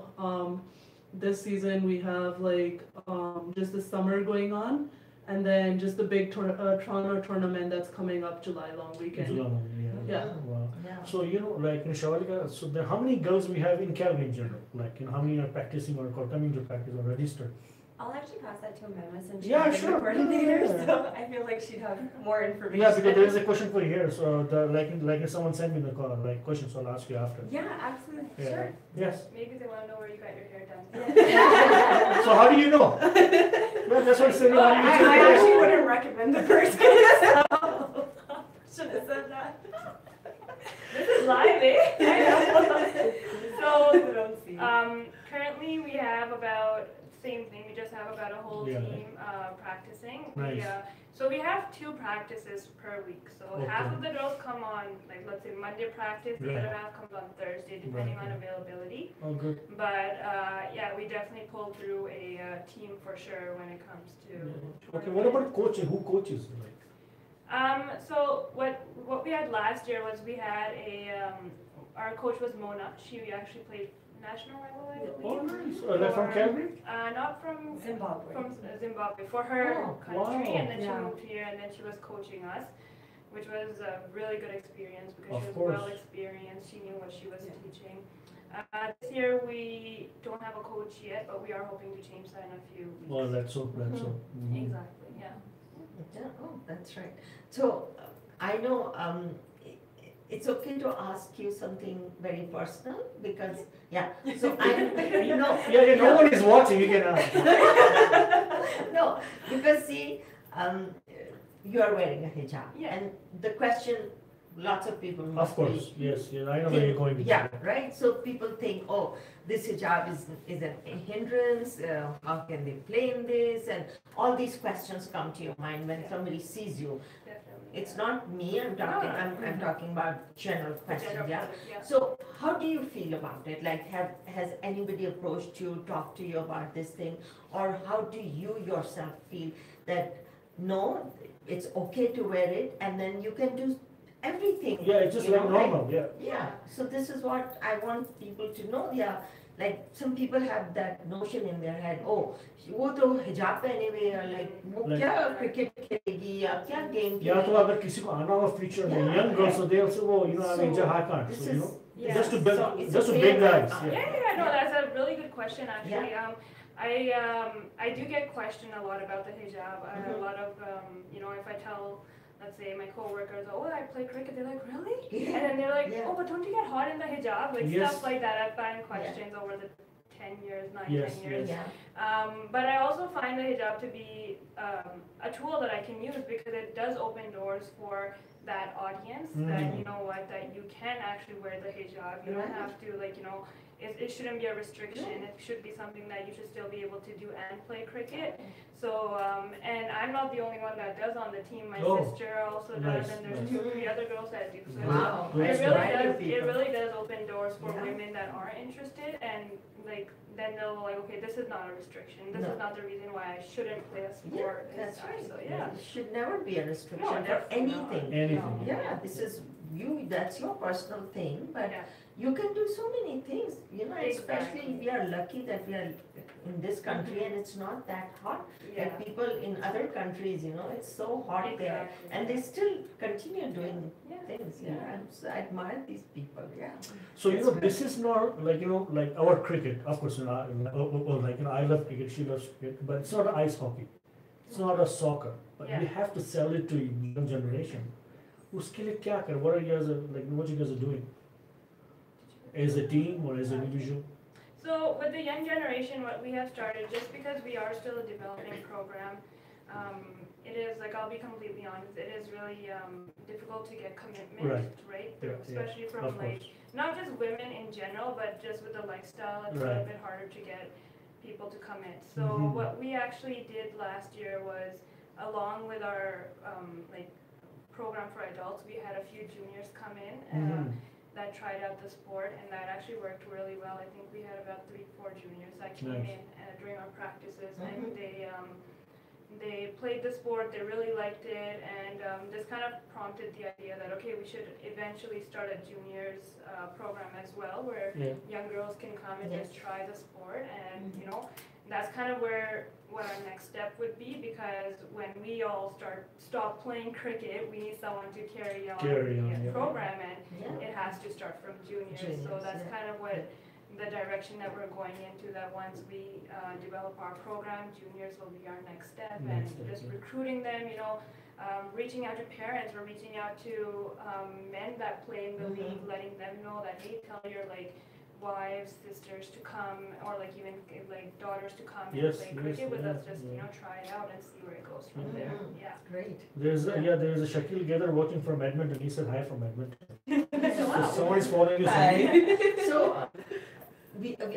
This season we have just the summer going on. And then just the big Toronto tournament that's coming up July long weekend. Wow. So in Shivalika, so how many girls we have in Calgary in general? How many are practicing or coming to practice or registered? I'll actually pass that to Maima since she's the coordinator, so I feel like she'd have more information. Yeah, because there is a question for you here. So if someone sent me the call, question, so I'll ask you after. Yeah, absolutely. Sure. Yes. Maybe they want to know where you got your hair done. So how do you know? That's what I'm saying. I actually wouldn't recommend the person. said that. This is live, eh? So, currently we have about, same thing, we just have about a whole team practicing. Nice. So we have 2 practices per week. So half of the girls come on, like let's say Monday practice, the other half comes on Thursday, depending on availability. Oh, good. But yeah, we definitely pull through a team for sure when it comes to. Okay, what about coaching? Who coaches? So what we had last year was we had our coach was Mona. She actually played national level, I believe. Oh, nice. Like from Calgary? Not from Zimbabwe. From Zimbabwe for her country, wow. and then she moved here, and then she was coaching us, which was a really good experience because she was well experienced. She knew what she was teaching. This year we don't have a coach yet, but we are hoping to change that in a few weeks. Well, that's so. Exactly. Yeah. Oh, that's right. So I know it's okay to ask you something very personal because so I know no one is watching. You can ask. no, because see, you are wearing a hijab, and the question lots of people must of course, yes, I know where you're going with that. Right. So people think, oh, this hijab is a hindrance. How can they play in this? And all these questions come to your mind when somebody sees you. It's not me. I'm talking. I'm talking about general questions. So how do you feel about it? Like, has anybody approached you, talked to you about this thing, or how do you yourself feel that no, it's okay to wear it, and then you can do everything. Yeah, it's just like normal. Yeah. So this is what I want people to know. Yeah. Like some people have that notion in their head. Oh, वो तो हिजाब पहने हुए है, like वो क्या cricket खेलेगी या क्या game खेलेगी? या तो अगर किसी को आना हो future में young girls, so they'll say, oh, I mean, I can't. So just to big guys. No, that's a really good question actually. I do get questioned a lot about the hijab. A lot of if I tell, let's say my coworkers, oh, I play cricket, they're like, really? And then they're like, oh, but don't you get hot in the hijab? Like stuff like that. I've gotten questions over the 10 years, 10 years. But I also find the hijab to be a tool that I can use because it does open doors for that audience that, you know what, that you can actually wear the hijab. You don't have to, it shouldn't be a restriction. It should be something that you should still be able to do and play cricket. So, and I'm not the only one that does on the team. My sister also does, and there's 2 or 3 other girls that do. So it really does open doors for women that are interested, and then they'll okay, this is not a restriction. This is not the reason why I shouldn't play a sport. That's right. So it should never be a restriction for anything. Yeah, this is you. That's your personal thing, but. You can do so many things, especially we are lucky that we are in this country and it's not that hot. Like people in other countries, it's so hot there and they still continue doing things. I admire these people. So this is not like our cricket. Of course, I love cricket. She loves cricket, but it's not ice hockey. It's not a soccer. But we have to sell it to young generation. Uske liye kya kar? What you guys are doing? As a team or as an individual? So with the young generation, what we have started, just because we are still a developing program, it is, I'll be completely honest, it is really difficult to get commitment, right? Especially from not just women in general, but just with the lifestyle, it's a little bit harder to get people to commit. So what we actually did last year was, along with our program for adults, we had a few juniors come in that tried out the sport, and that actually worked really well. I think we had about 3-4 juniors that came in during our practices, and they played the sport, they really liked it, and this kind of prompted the idea that, okay, we should eventually start a juniors program as well, where young girls can come and just try the sport, and that's kind of what our next step would be, because when we all stop playing cricket, we need someone to carry on the program, and it has to start from juniors. So that's kind of what the direction that we're going into, that once we develop our program, juniors will be our next step, and just recruiting them, reaching out to parents, or reaching out to men that play in the league, letting them know that, hey, tell your wives, sisters to come, or like even like daughters to come Yes, and play cricket yes, with yeah, us, just you know try it out and see where it goes from there. Yeah. Great. There's a Shakil Gather watching from Edmonton. He said hi from Edmonton. Wow. Somebody's following you. Hi. So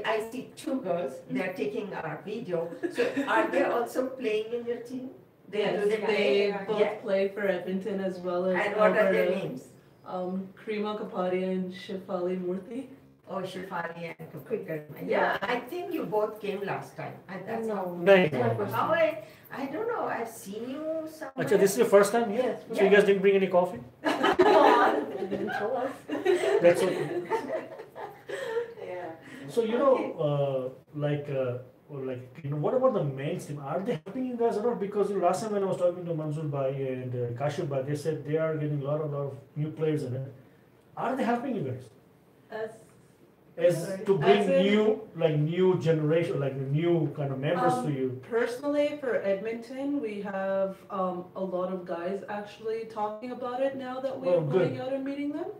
I see two girls. They are taking our video. So are they also playing in your team? Yes, they both play for Edmonton as well as And what are their Alberta. names? Krima Kapadia and Shifali Murthy. Oh, Shifali and Cricket. Yeah, I think you both came last time. That's how. How I don't know. I've seen you somewhere. Achha, this is your first time here? Yes. So you guys didn't bring any coffee? Come on. Didn't tell us. That's okay. Yeah. So you know, what about the men's team? Are they helping you guys a lot? Because last time when I was talking to Manzoor Bhai and Kashif Bhai, they said they are getting a lot of new players in it. Are they helping you guys? As to bring new generation, like new kind of members to you? Personally, for Edmonton, we have a lot of guys actually talking about it now that we're going out and meeting them.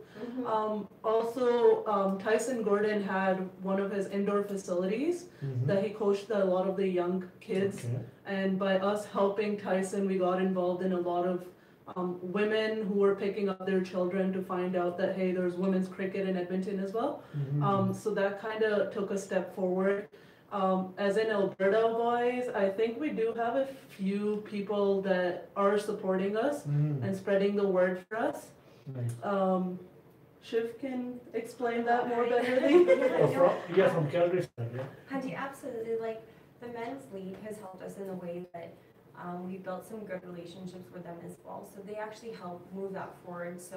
Also, Tyson Gordon had one of his indoor facilities that he coached a lot of the young kids. And by us helping Tyson, we got involved in a lot of women who were picking up their children to find out that, hey, there's women's cricket in Edmonton as well. So that kind of took a step forward. As in Alberta wise, I think we do have a few people that are supporting us and spreading the word for us. Shiv can explain that more betterly. From Calgary. Hanji, absolutely. Like the men's league has helped us in the way that we built some good relationships with them as well. So they actually help move that forward. So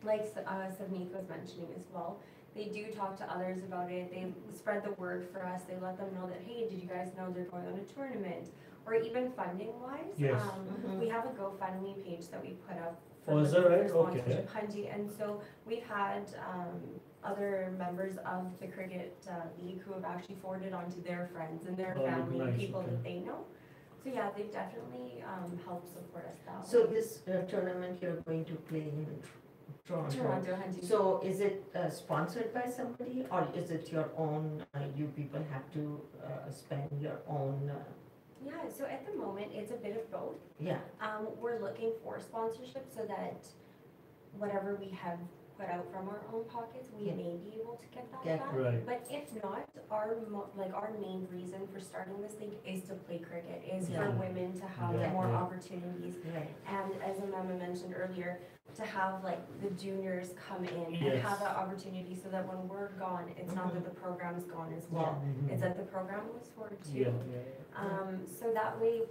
like Savneet was mentioning as well, they do talk to others about it. They spread the word for us. They let them know that, hey, did you guys know they're going on a tournament? Or even funding wise, we have a GoFundMe page that we put up for sponsorship, Hanji. And so we've had other members of the cricket league who have actually forwarded on to their friends and their family and people that they know. So yeah, they've definitely helped support us that way. So this tournament you're going to play in Toronto. So is it sponsored by somebody, or is it your own, you people have to spend your own? Yeah, so at the moment it's a bit of both. Yeah. We're looking for sponsorship so that whatever we have put out from our own pockets, we may be able to get that back. Right. But if not, our main reason for starting this league is to play cricket, is for women to have more opportunities. And as Maima mentioned earlier, to have like the juniors come in and have that opportunity so that when we're gone, it's not that the program's gone as well. It's that the program moves forward too. So that way,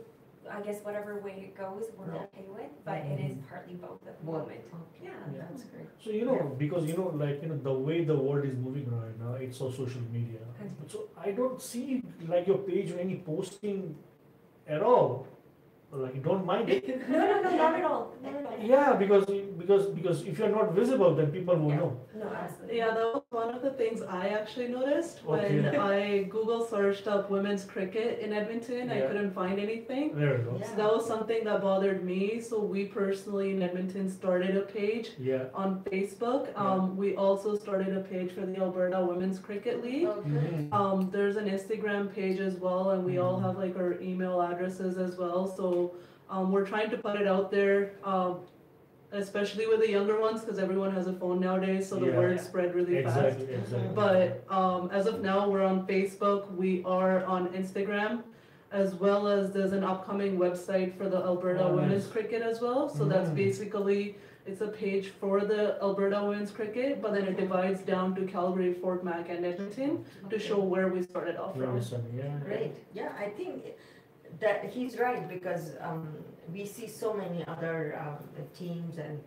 I guess whatever way it goes, we're okay with, but it is partly both at the moment. Yeah, that's great. So because the way the world is moving right now, it's all social media. So I don't see like your page or any posting at all. Like you don't mind it? No, not at all. Not at all. Yeah, because if you're not visible, then people won't know. No, absolutely. Yeah, that was one of the things I actually noticed when I Google searched up women's cricket in Edmonton. I couldn't find anything. There you go. So that was something that bothered me. So we personally in Edmonton started a page on Facebook. We also started a page for the Alberta Women's Cricket League. There's an Instagram page as well, and we all have like our email addresses as well. So we're trying to put it out there, especially with the younger ones, because everyone has a phone nowadays, so the word spread really fast. But as of now, we're on Facebook, we are on Instagram, as well as there's an upcoming website for the Alberta Women's Cricket as well. So that's basically, it's a page for the Alberta Women's Cricket, but then it divides down to Calgary, Fort Mac, and Edmonton to show where we started off from. Great. Yeah, I think that he's right, because we see so many other teams and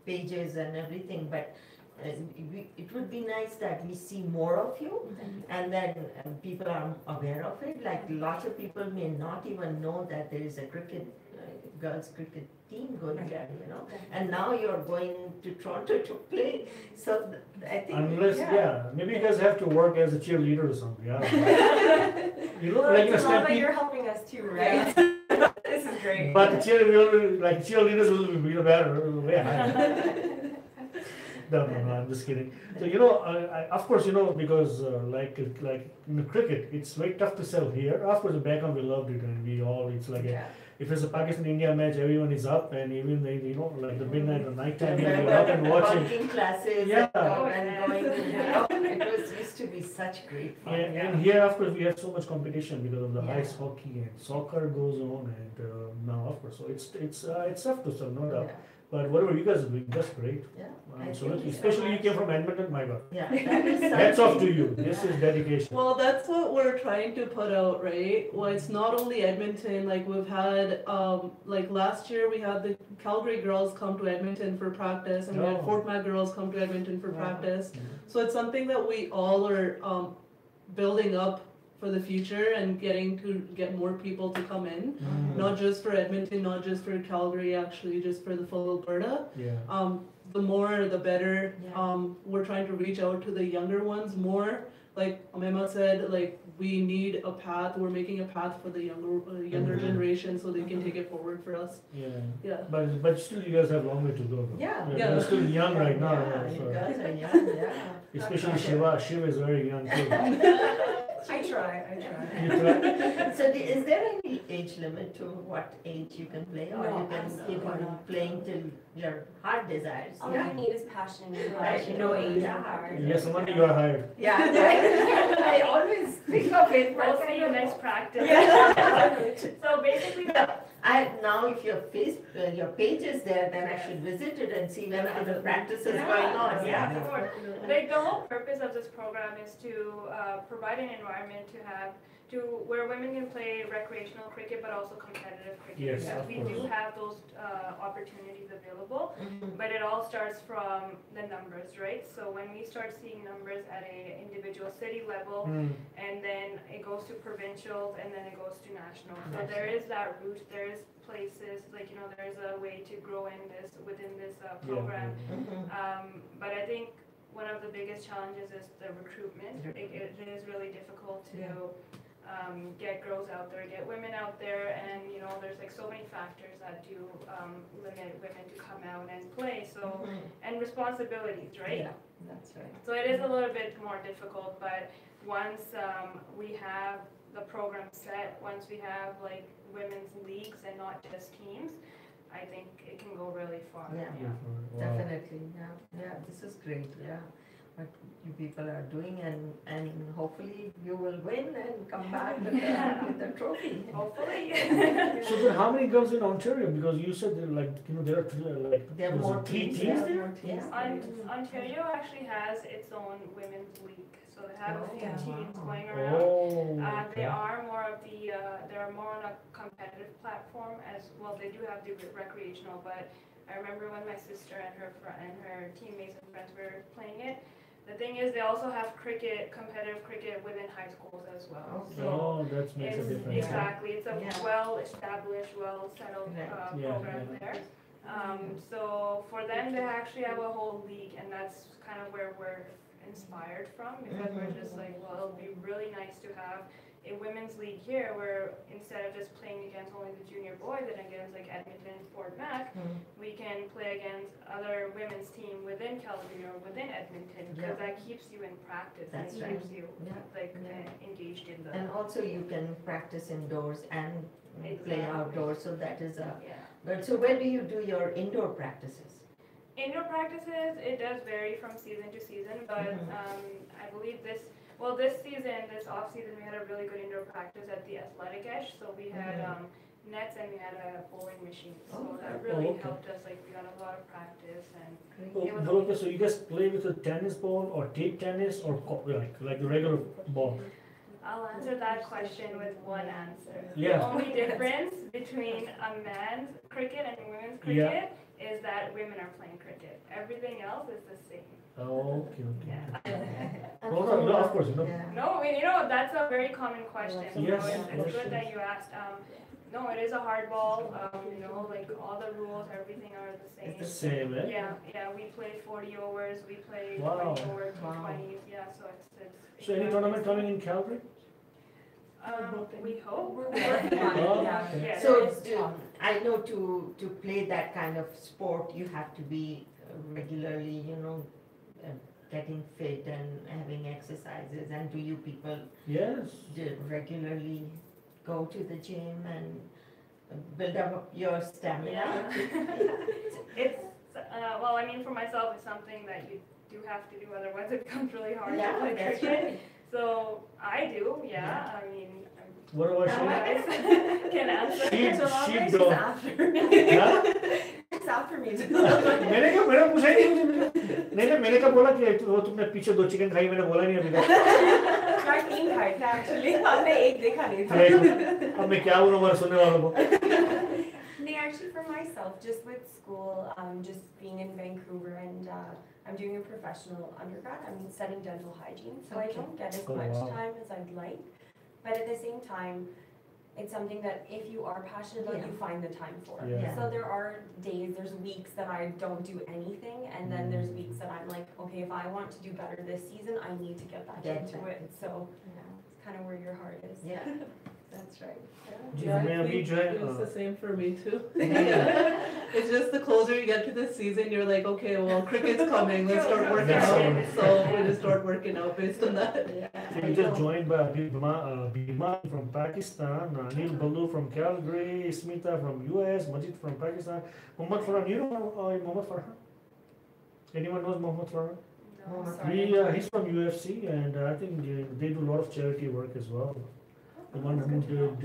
pages and everything, but it would be nice that we see more of you, and then people are aware of it. Like lots of people may not even know that there is a girls cricket team going there, and now you're going to Toronto to play. So I think maybe you guys have to work as a cheerleader or something. But you're helping us too, right? This is great. But cheerleaders will be better. No, I'm just kidding. So of course, because like in cricket, it's very tough to sell here. Of course, back home we loved it, and we all it's like if it's a Pakistan-India match, everyone is up, and even like the midnight or night time, you're up and watching. Bunking classes and going. It was used to be such great fun. And here, of course, we have so much competition because of the ice hockey and soccer goes on, and now of course, so it's tough to sell, no doubt. But whatever you guys are doing, that's great. Yeah. So especially you came from Edmonton, my God. Yeah. Hats off to you. This is dedication. Well, that's what we're trying to put out, right? Well, it's not only Edmonton. Like we've had, like last year we had the Calgary girls come to Edmonton for practice, and we had Fort Mac girls come to Edmonton for practice. So it's something that we all are building up for the future and getting to get more people to come in, not just for Edmonton, not just for Calgary, actually just for the full Alberta. The more the better. We're trying to reach out to the younger ones more. Like Maima said, like we need a path. We're making a path for the younger generation so they can take it forward for us. But still, you guys have a long way to go. You're still young right now. You guys are young, Especially Shiva. Shiva is very young too. I try. You try? So is there any age limit to what age you can play, or you can keep on playing till your heart desires? All you need is passion and heart. No age or heart. Yes, Monday you are hired. I always think of it. We'll see you next practice. So basically, now if your page is there, then I should visit it and see when other practice is going on. Of course. Like the whole purpose of this program is to provide an environment where women can play recreational cricket but also competitive cricket. Yes, we do have those opportunities available, but it all starts from the numbers, right? So when we start seeing numbers at a individual city level, and then it goes to provincials, and then it goes to national. So there is that route. There is places like there is a way to grow within this program. But I think one of the biggest challenges is the recruitment. It is really difficult to get girls out there, get women out there, and there's like so many factors that do limit women to come out and play. So and responsibilities, right? Yeah, that's right. So it is a little bit more difficult, but once we have the program set, once we have like women's leagues and not just teams, I think it can go really far. Definitely. This is great. What you people are doing, and hopefully you will win and come back with the trophy. Hopefully. So then, how many girls in Ontario? Because you said there are there are more three teams. teams there. Ontario actually has its own women's league, so they have a few teams going around. They are more on a competitive platform as well. They do have the recreational, but I remember when my sister and her teammates and friends were playing it. The thing is, they also have competitive cricket within high schools as well. So that makes a difference. Exactly, it's a well-established, well-settled program there. So for them, they actually have a whole league, and that's kind of where we're inspired from, because we're just like, well, it'll be really nice to have a women's league here where instead of just playing against only the junior boys and against like Edmonton and Fort Mac, we can play against other women's team within Calgary or within Edmonton, because that keeps you in practice. That's and keeps you engaged in the. And also you can practice indoors and play outdoors, so that is good. So where do you do your indoor practices? Indoor practices, it does vary from season to season, but I believe this off season, we had a really good indoor practice at the Athletic Edge. So we had nets and we had a bowling machine. So that really helped us. Like we got a lot of practice and. So you guys play with a tennis ball or tape tennis or like the regular ball? I'll answer that question with one answer. Yeah. The only difference between a man's cricket and women's cricket is that women are playing cricket. Everything else is the same. Oh, okay. Yeah. No, of course, no. No, that's a very common question. Yes. So it's good that you asked. No, it is a hard ball. Like all the rules, everything are the same. It's the same, eh? Yeah. We play 40 overs. We play 20 overs, 20s. Yeah, so it's. So any tournament coming in Calgary? We hope. We're working on it. So I know to play that kind of sport, you have to be regularly, getting fit and having exercises? And do you people regularly go to the gym and build up your stamina? Yeah. It's well, I mean, for myself, it's something that you do have to do, otherwise it becomes really hard to play cricket. So I do, yeah. I mean, what about she? Can answer. She's after. It's after me. मैंने पूछा ही नहीं मैंने कहा बोला कि वो तुमने पीछे 2 चिकन खाई मैंने बोला नहीं अभी तक मैं 3 खाई थी एक्चुअली हमने 1 देखा नहीं था अब मैं क्या बोलूं हमारे सुनने वालों को Actually for myself, just with school, just being in Vancouver and I'm doing a professional undergrad. I'm studying dental hygiene, so I don't get as much time as I'd like. But at the same time, it's something that if you are passionate about, you find the time for. So there are days, there's weeks that I don't do anything, and then there's weeks that I'm like, okay, if I want to do better this season, I need to get back into it. So it's kind of where your heart is. Yeah, that's right. Yeah, I think it's the same for me too. It's just the closer you get to the season, you're like, okay, well, cricket's coming, let's start working out. So we just start working out based on that. So you just joined by Bima from Pakistan, Anil Balu from Calgary, Smita from US, Majid from Pakistan, Mohammad Farhan. You know Mohammad Farhan? Anyone knows Mohammad Farhan? No, he's from UFC, and I think they do a lot of charity work as well. The one who did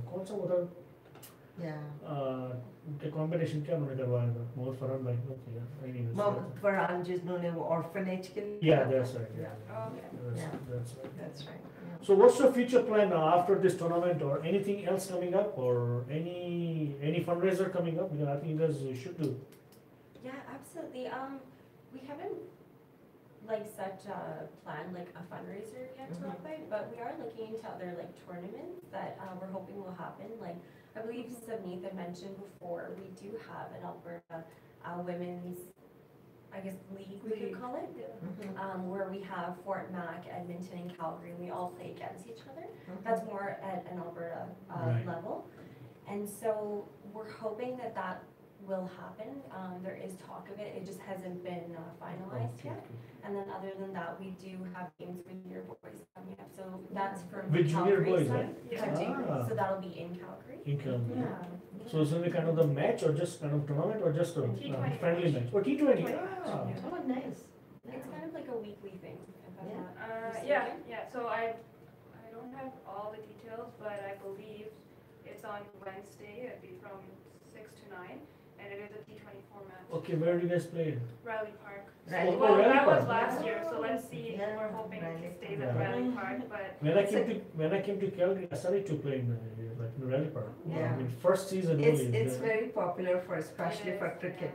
कौन सा होता the competition क्या मैंने करवाया था मोहम्मद फरहान भाई को मोहम्मद फरहान जिन्होंने वो orphanage के लिए that's right that's right. So what's your future plan now after this tournament, or anything else coming up, or any fundraiser coming up? Because I think you guys should do. Yeah, absolutely. We haven't set a plan, like a fundraiser yet to apply, but we are looking into other tournaments that we're hoping will happen. Like I believe Savneet had mentioned before, we do have an Alberta Women's, I guess, league we could call it, where we have Fort Mac, Edmonton, and Calgary, and we all play against each other. That's more at an Alberta level, and so we're hoping that will happen. There is talk of it. It just hasn't been finalized yet. And then other than that, we do have games with junior boys coming up. So that's for with junior boys, right? So that'll be in Calgary. In Calgary. So is it kind of the match, or just kind of tournament, or just a friendly match? Or T20? Oh, nice. It's kind of like a weekly thing. So I don't have all the details, but I believe it's on Wednesday. It'll be from 6 to 9. And it is a T20 format. Okay, where do you guys play? Raleigh Park. Well, that was last year, so let's see. We're hoping it stays at Raleigh Park. But when I came to Calgary, I started to play in Raleigh Park. I mean, first season. It's very popular especially for cricket.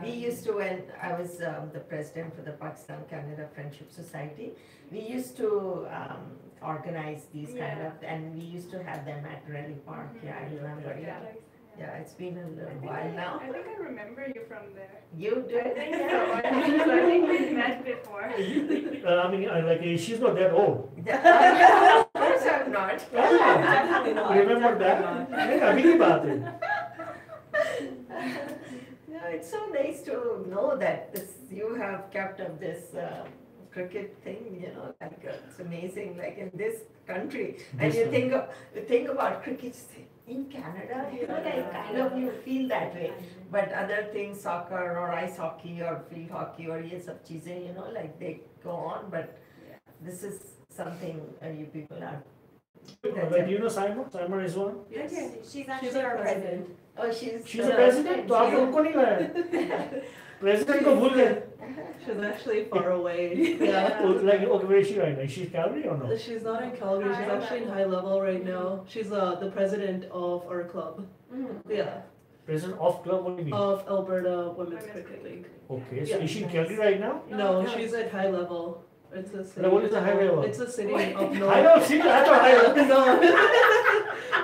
We used to, when I was the president for the Pakistan Canada Friendship Society, we used to organize these kind of, and we used to have them at Raleigh Park. I remember. Yeah, it's been a little while now. I think I remember you from there. You do? I think so. I think we've met before. I mean, she's not that old. Of course I'm not. Definitely not. Remember that? अभी की बात है. It's so nice to know that you have kept up this cricket thing, it's amazing, like in this country. And you think about cricket in Canada, you feel that way. But other things, soccer or ice hockey or field hockey or ये सब चीजें, they go on. But this is something you people are. But do you know Saima? Saima is one? Yes. She's actually our president. Oh, she's a president? तो आप उनको नहीं लाए? President को भूल गए. She's actually far away. Okay, where is she right now? Is she in Calgary or no? She's not in Calgary. She's actually in high level right now. She's the president of our club. President of club? What do you mean? Of Alberta Women's Cricket League. Okay, so is she in Calgary right now? No, she's at high level. It's a city. What is the high level? It's a city up north. I know, city. I thought high level. No.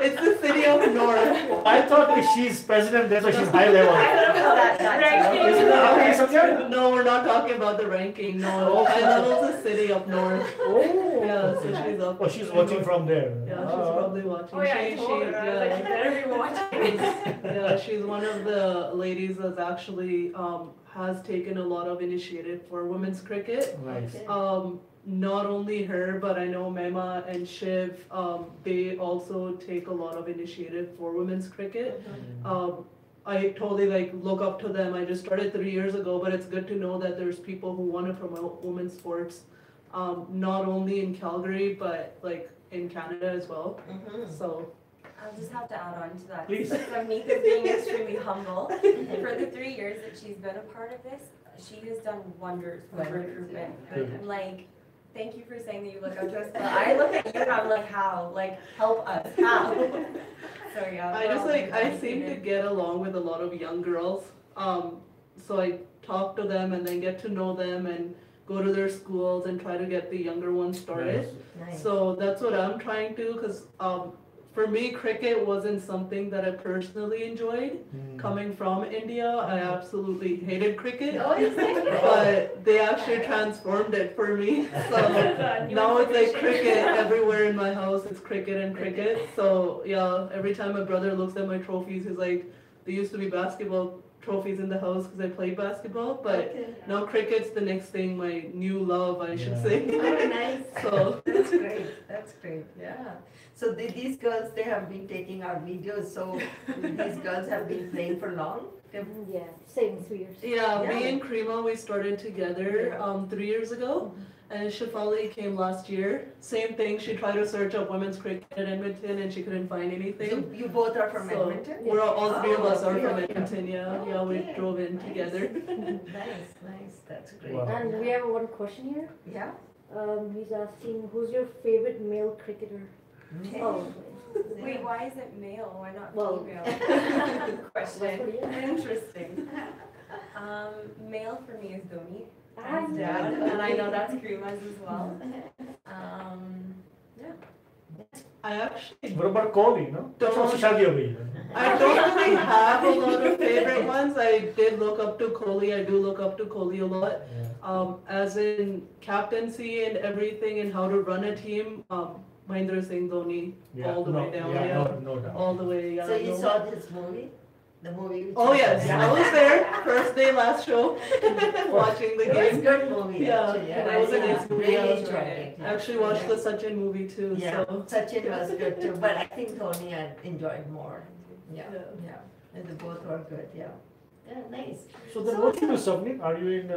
It's the city of north. I thought if she's president, that's why she's high level. I don't know that. No, we're not talking about the ranking. No, high level's the city up north. Oh. Yeah, so she's up. Oh, she's watching from there. Yeah, she's probably watching. Oh yeah, I told her. I was like, you better be watching. Yeah, she's one of the ladies that's actually has taken a lot of initiative for women's cricket. Nice. Not only her, but I know Maima and Shiv, they also take a lot of initiative for women's cricket. I totally like look up to them. I just started 3 years ago, but it's good to know that there's people who want to promote women's sports, not only in Calgary, but like in Canada as well. So I'll just have to add on to that. Please. Savneet is being extremely humble. For the 3 years that she's been a part of this, she has done wonders with recruitment. Like, thank you for saying that you look up to us, but I look at you and I'm like, how? Like, help us, how? So yeah. I seem to get along with a lot of young girls. So I talk to them and then get to know them and go to their schools and try to get the younger ones started. Nice. So that's what I'm trying to, because for me, cricket wasn't something that I personally enjoyed. Coming from India, I absolutely hated cricket, but they actually transformed it for me. So now it's like cricket everywhere in my house. It's cricket and cricket. So yeah, every time my brother looks at my trophies, he's like, there used to be basketball trophies in the house because I played basketball, but now cricket's the next thing, my new love, I should say. Oh, nice. So that's great. That's great. Yeah. So these girls, they have been taking our videos. So these girls have been playing for long. Yeah, same 3 years. yeah, me and Krima, we started together 3 years ago. And Shivalika came last year. Same thing, she tried to search up women's cricket in Edmonton and she couldn't find anything. So you both are from Edmonton? We're all three of us are from Edmonton, yeah. Yeah, we drove in together. Nice, that's great. Wow. And we have one question here. Yeah? He's asking, who's your favorite male cricketer? Oh, Wait, why is it male? Why not Well- female? Good question. Yeah. Interesting. Male for me is Dhoni. Ah, Hands down, and I know that's Krima's as well. I actually What about Kohli, no? That's also Shadi over here. I don't really have a lot of favorite ones. I did look up to Kohli. I do look up to Kohli a lot. As in captaincy and everything and how to run a team, Mahendra Singh Dhoni all the way down. No doubt. All the way. So you saw this movie? The movie? Oh yes, I was there. First day, last show, watching the It was a game. good movie, actually. Yeah, it was a nice movie. Really I enjoyed it. I actually watched the Sachin movie too. Yeah, So Sachin was good too, but I think Dhoni I enjoyed more. Yeah, Yeah. yeah. And they both were good, yeah. Yeah, nice. So then what do you do, Savneet? Are you in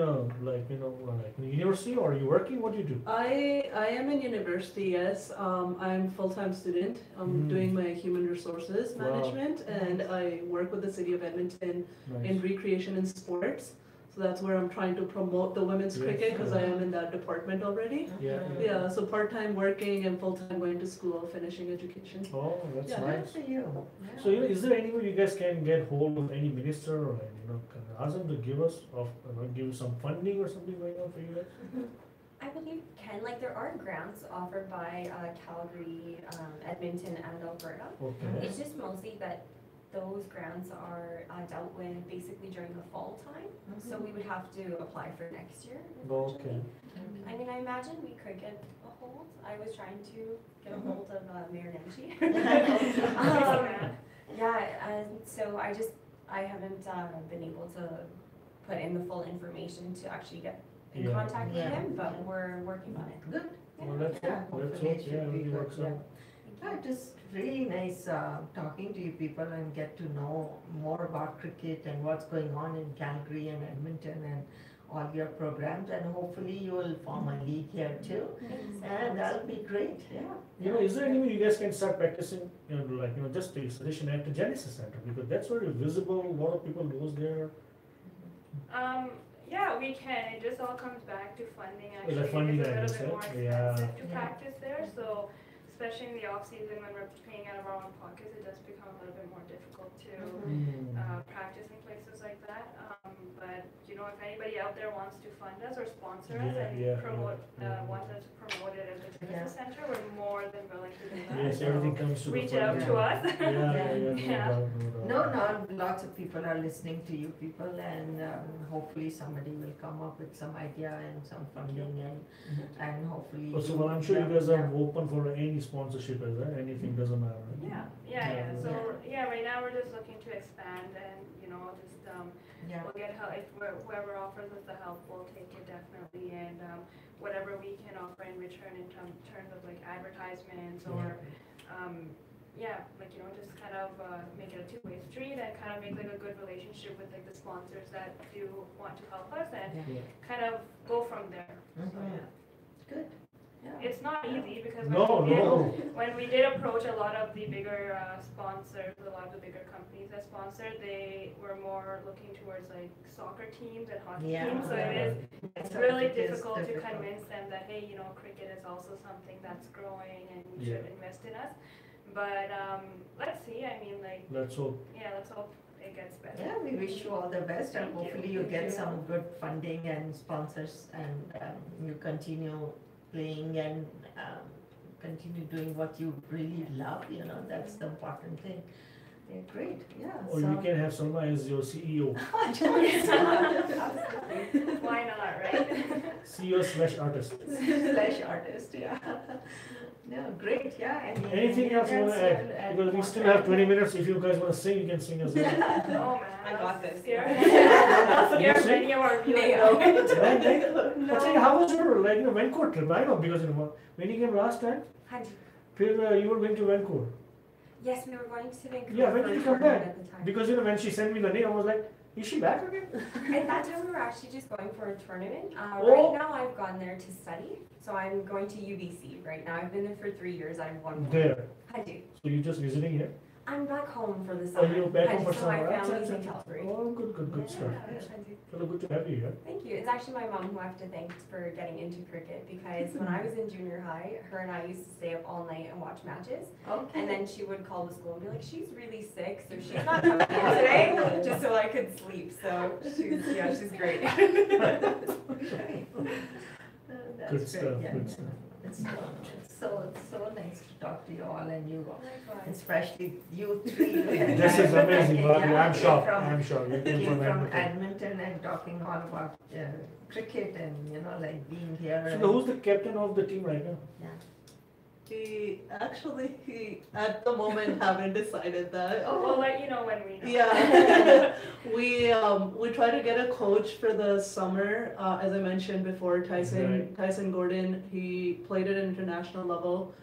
like in university or are you working? What do you do? I am in university. Yes, I'm full-time student. I'm doing my human resources Wow. management, and I work with the city of Edmonton in Nice. recreation and sports. So that's where I'm trying to promote the women's Yes, cricket because I yeah. am in that department already. Yeah. Yeah, so part-time working and full-time going to school, finishing education. Oh, that's Yeah. nice. Good for you. So is there any way you guys can get hold of any minister or can ask them to give us give some funding or something like that for you guys? I believe can like there are grants offered by Calgary, Edmonton, and Alberta. Okay. It's just mostly that those grants are dealt with basically during the fall time, so we would have to apply for next year. Okay. I mean, I imagine we could get a hold. I was trying to get a hold of Mayor Nancy. Yeah, and so I haven't been able to put in the full information to actually get in Yeah. contact with Yeah. him, but we're working on it. Good. Well, that's Yeah, good. Let's hopefully it hope, should yeah, be everything good, works yeah. out. Yeah, it is really nice talking to you people and get to know more about cricket and what's going on in Calgary and Edmonton and all your programs, and hopefully you will form a league here too, and that'll be great, yeah. Is there any way you guys can start practicing, just the sedition at the Genesis Center, because that's very visible, a lot of people goes there. Yeah, we can. It just all comes back to funding actually. The funding, it's a I little guess, bit more yeah. expensive to Yeah. practice there, so especially in the off season when we're paying out of our own pockets, it does become a little bit more difficult to practice in places like that. But if anybody out there wants to fund us or sponsor us and promote, wants us to promote it at the Genesis Center, we're more than willing to do that. Yes, everything comes to the Reach out funding. to us. Yeah, no Yeah. doubt, no doubt. No, lots of people are listening to you people, and hopefully somebody will come up with some idea and some funding, and hopefully. So well, I'm sure you guys are open for any sponsorship as well. Anything doesn't matter. Right? Yeah. So right now we're just looking to expand, and just we'll get help. If whoever offers us the help, we'll take it definitely, and whatever we can offer in return in terms of like advertisements or. Just kind of make it a two-way street and kind of make like a good relationship with like the sponsors that do want to help us and kind of go from there. So, Good. Yeah. It's not easy because when we did approach a lot of the bigger sponsors, a lot of the bigger companies that sponsored, they were more looking towards like soccer teams and hockey teams. So it's really difficult to convince them that hey, cricket is also something that's growing and you should invest in us. But let's see. I mean, let's hope. Yeah, let's hope it gets better. Yeah, we wish you all the best, and hopefully you get some good funding and sponsors, and you continue playing and continue doing what you really love. That's the important thing. Yeah, great. Yeah. Or you can have Salma as your CEO. Why not, right? CEO/artist. /artist, yeah. No, great, yeah. Anything else you want to add? Because we still have 20 minutes. If you guys want to sing, you can sing as well. Oh man, I got this. Scared many of our viewers. How was your Vancouver trip? I know because when you came last time, you were going to Vancouver. Yes, we were going to Vancouver. Yeah, when did you come back? Because when she sent me the name, I was like, is she back again? At that time, we were actually just going for a tournament. Right now, I've gone there to study. So I'm going to UBC right now. I've been there for 3 years. I'm one more. There? I do. So you're just visiting here? I'm back home for the summer. Oh, you're back home for My summer. family's in Calgary. Oh, good stuff. Well, good to have you here. Thank you. It's actually my mom who I have to thank for getting into cricket because when I was in junior high, her and I used to stay up all night and watch matches. Okay. And then she would call the school and be like, she's really sick, so she's not coming in today, just so I could sleep. So she's great. Good stuff. Yeah. Good stuff. It's so nice to talk to you all, and you, especially you three. This is amazing, Bobby. I'm shocked. You came from Edmonton and talking all about cricket and being here. So who's the captain of the team right now? Yeah. He at the moment haven't decided that. We'll let you know when we know. Yeah. we try to get a coach for the summer. As I mentioned before, Tyson Gordon, he played at an international level.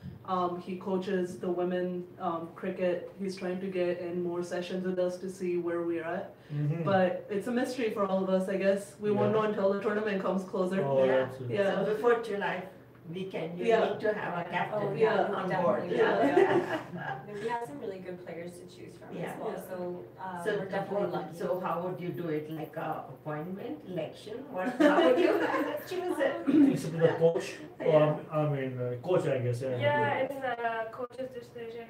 He coaches the women cricket. He's trying to get in more sessions with us to see where we're at. But it's a mystery for all of us, I guess. We won't know until the tournament comes closer. Oh, So before July weekend, you need to have a captain on board. We have some really good players to choose from as well. So we're definitely lucky. So how would you do it? Like a appointment, election? How would you choose it? Is it the coach? Coach, I guess. Yeah, it's a coach's decision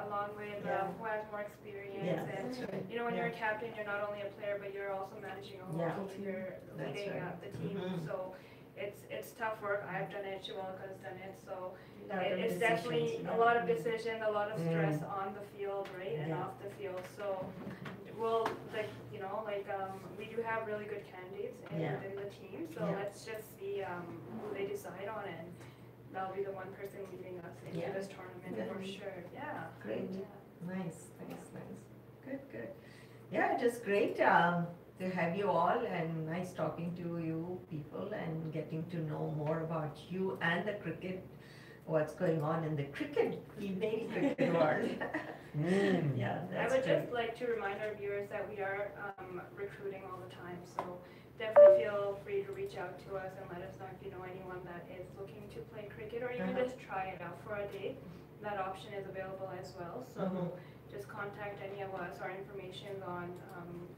along with who has more experience. And when you're a captain, you're not only a player, but you're also managing a whole team. You're leading the team. So it's tough work. I've done it. Shivalika's done it. So it's definitely a lot of decision, a lot of stress on the field, right, and off the field. So we'll we do have really good candidates within the team. So let's just see who they decide on, and that'll be the one person leading us into this tournament for sure. Yeah. Great. Yeah. Nice. Good. Yeah, just great. To have you all, and nice talking to you people and getting to know more about you and the cricket, what's going on in the female cricket world. Yeah, that's I would just like to remind our viewers that we are recruiting all the time, so definitely feel free to reach out to us and let us know if you know anyone that is looking to play cricket or even just try it out for a day. That option is available as well, so just contact any of us. Our information is on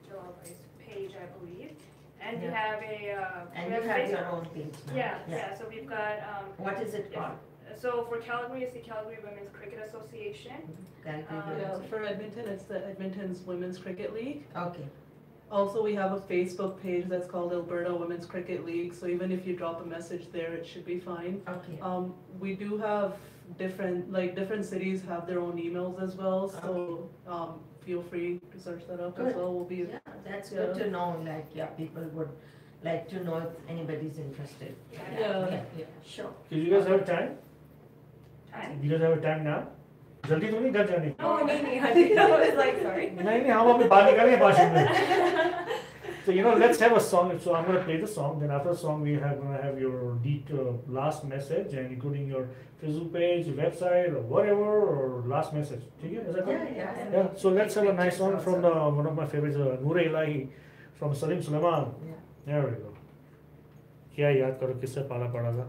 Jalal's page, I believe, and we have you have your own page now. Yeah. So we've got what is it called? So for Calgary, it's the Calgary Women's Cricket Association. For Edmonton, it's the Edmonton's Women's Cricket League. Okay. Also, we have a Facebook page that's called Alberta Women's Cricket League. So even if you drop a message there, it should be fine. Okay. We do have different cities have their own emails as well. So feel free to search that up as well. That's good to know. People would like to know if anybody's interested. Yeah. Sure. Do you guys have time? You guys have time now? जल्दी तो नहीं घर जाने की? नहीं, I was like, sorry. नहीं, हम अपनी बात निकालेंगे भाषण में. So let's have a song. So I'm gonna play the song. Then after the song, we are gonna have your last message, and including your Facebook page, website, or whatever, or last message. ठीक है? Is that good? Yeah. So let's have a nice song from one of my favorites, Noor Ilahi, from Salaam. There we go. क्या याद करो किससे पाला पड़ा था?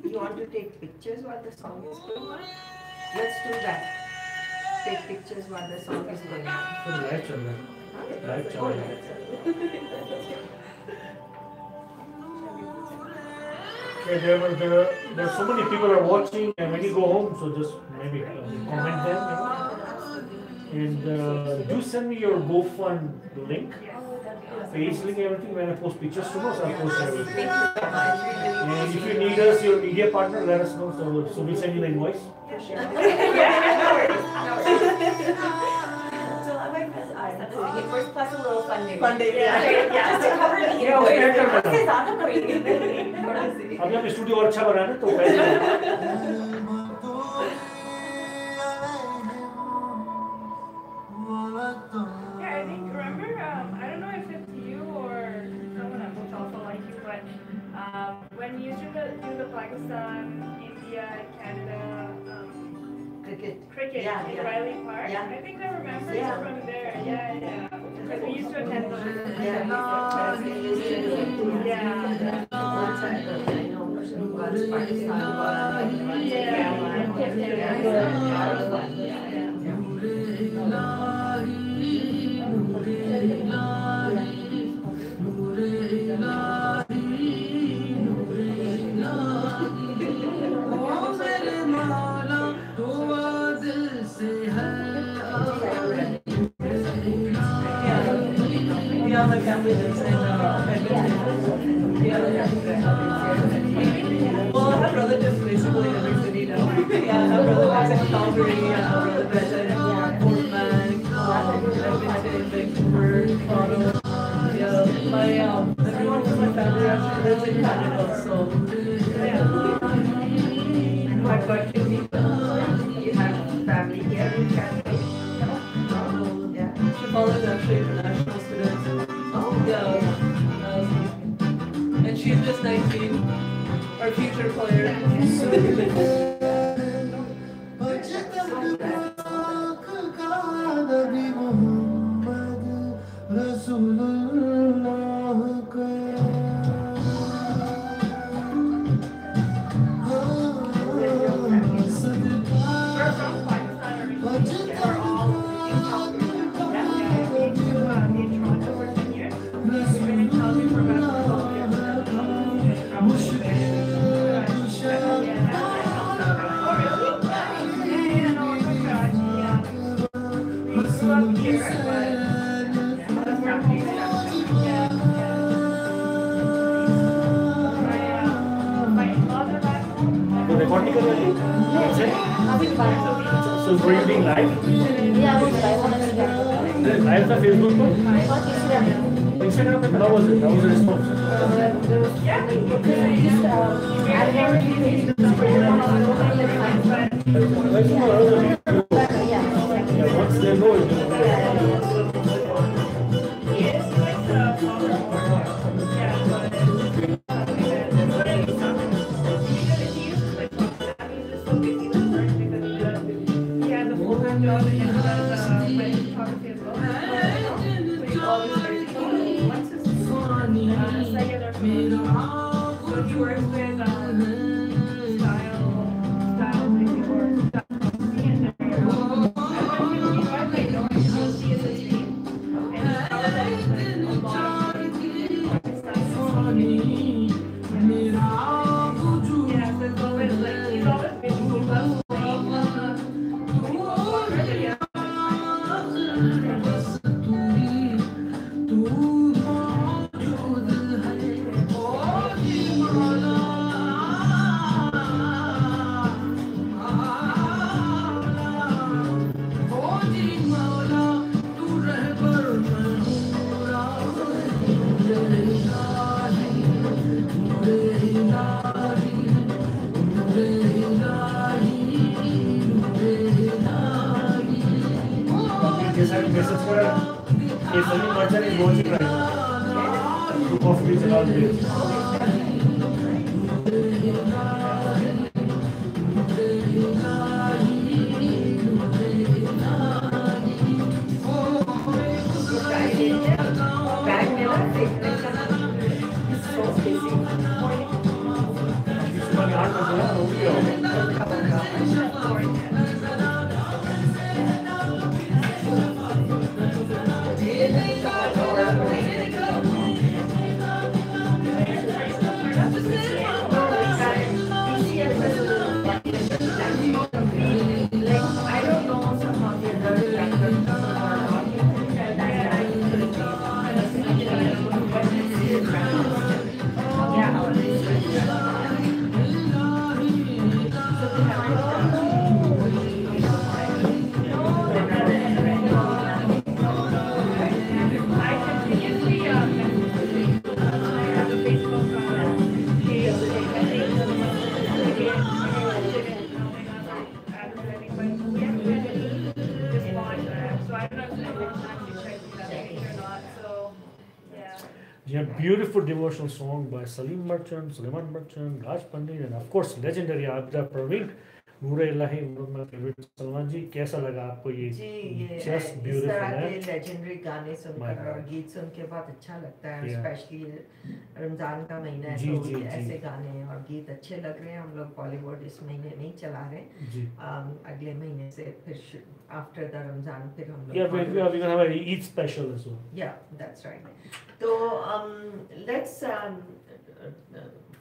You want to take pictures while the song is going on? Let's do that. Take pictures while the song is going on. So live चल रहा है. Live चल रहा है. There's so many people are watching, and when you go home, so just maybe comment them. And do send me your GoFund link. Page link, everything. When I post pictures tomorrow, I'll post everything. And if you need us, your media partner, let us know. So we'll send you the invoice. Plus a little funding. Just to cover the अभी हम studio और अच्छा बना रहे हैं तो पैसे Yeah, I think, remember, I don't know if it's you or someone else who's also like you, but when you used to do the Pakistan, India, Canada cricket in Riley Park, I think I remember you from there. Yeah. Because we used to attend those. Yeah, my family lives in well, I have relatives basically in every city now. Yeah, I have relatives in Calgary, I have relatives in Portland, Edmonton, Vancouver, Toronto. Yeah, everyone from my family actually lives in Canada, so What about you? You have family here in Calgary? Shivalika is actually international student. Yeah. And she's just 19, our future player. So were you being live? Yeah, I was live on Instagram. Live on Facebook? Instagram, how was it? How was the response? Once they know watching right now. Group of kids are all there. Yeah, beautiful devotional song by Salim Merchant, Suleiman Merchant, Raj Pandit, and of course legendary Abda Praveen. Noore Ilahi my favorite. Salman जी कैसा लगा आपको ये? जी ये just इस beautiful तरह है. के legendary गाने सुनकर और गीत सुन के बहुत अच्छा लगता है, स्पेशली रमजान का महीना है तो ऐसे गाने और गीत अच्छे लग रहे हैं. हम लोग बॉलीवुड इस महीने नहीं चला रहे, अगले महीने से फिर आफ्टर द रमजान फिर हम लोग we're gonna have an Eid special as well. Yeah, that's right. So let's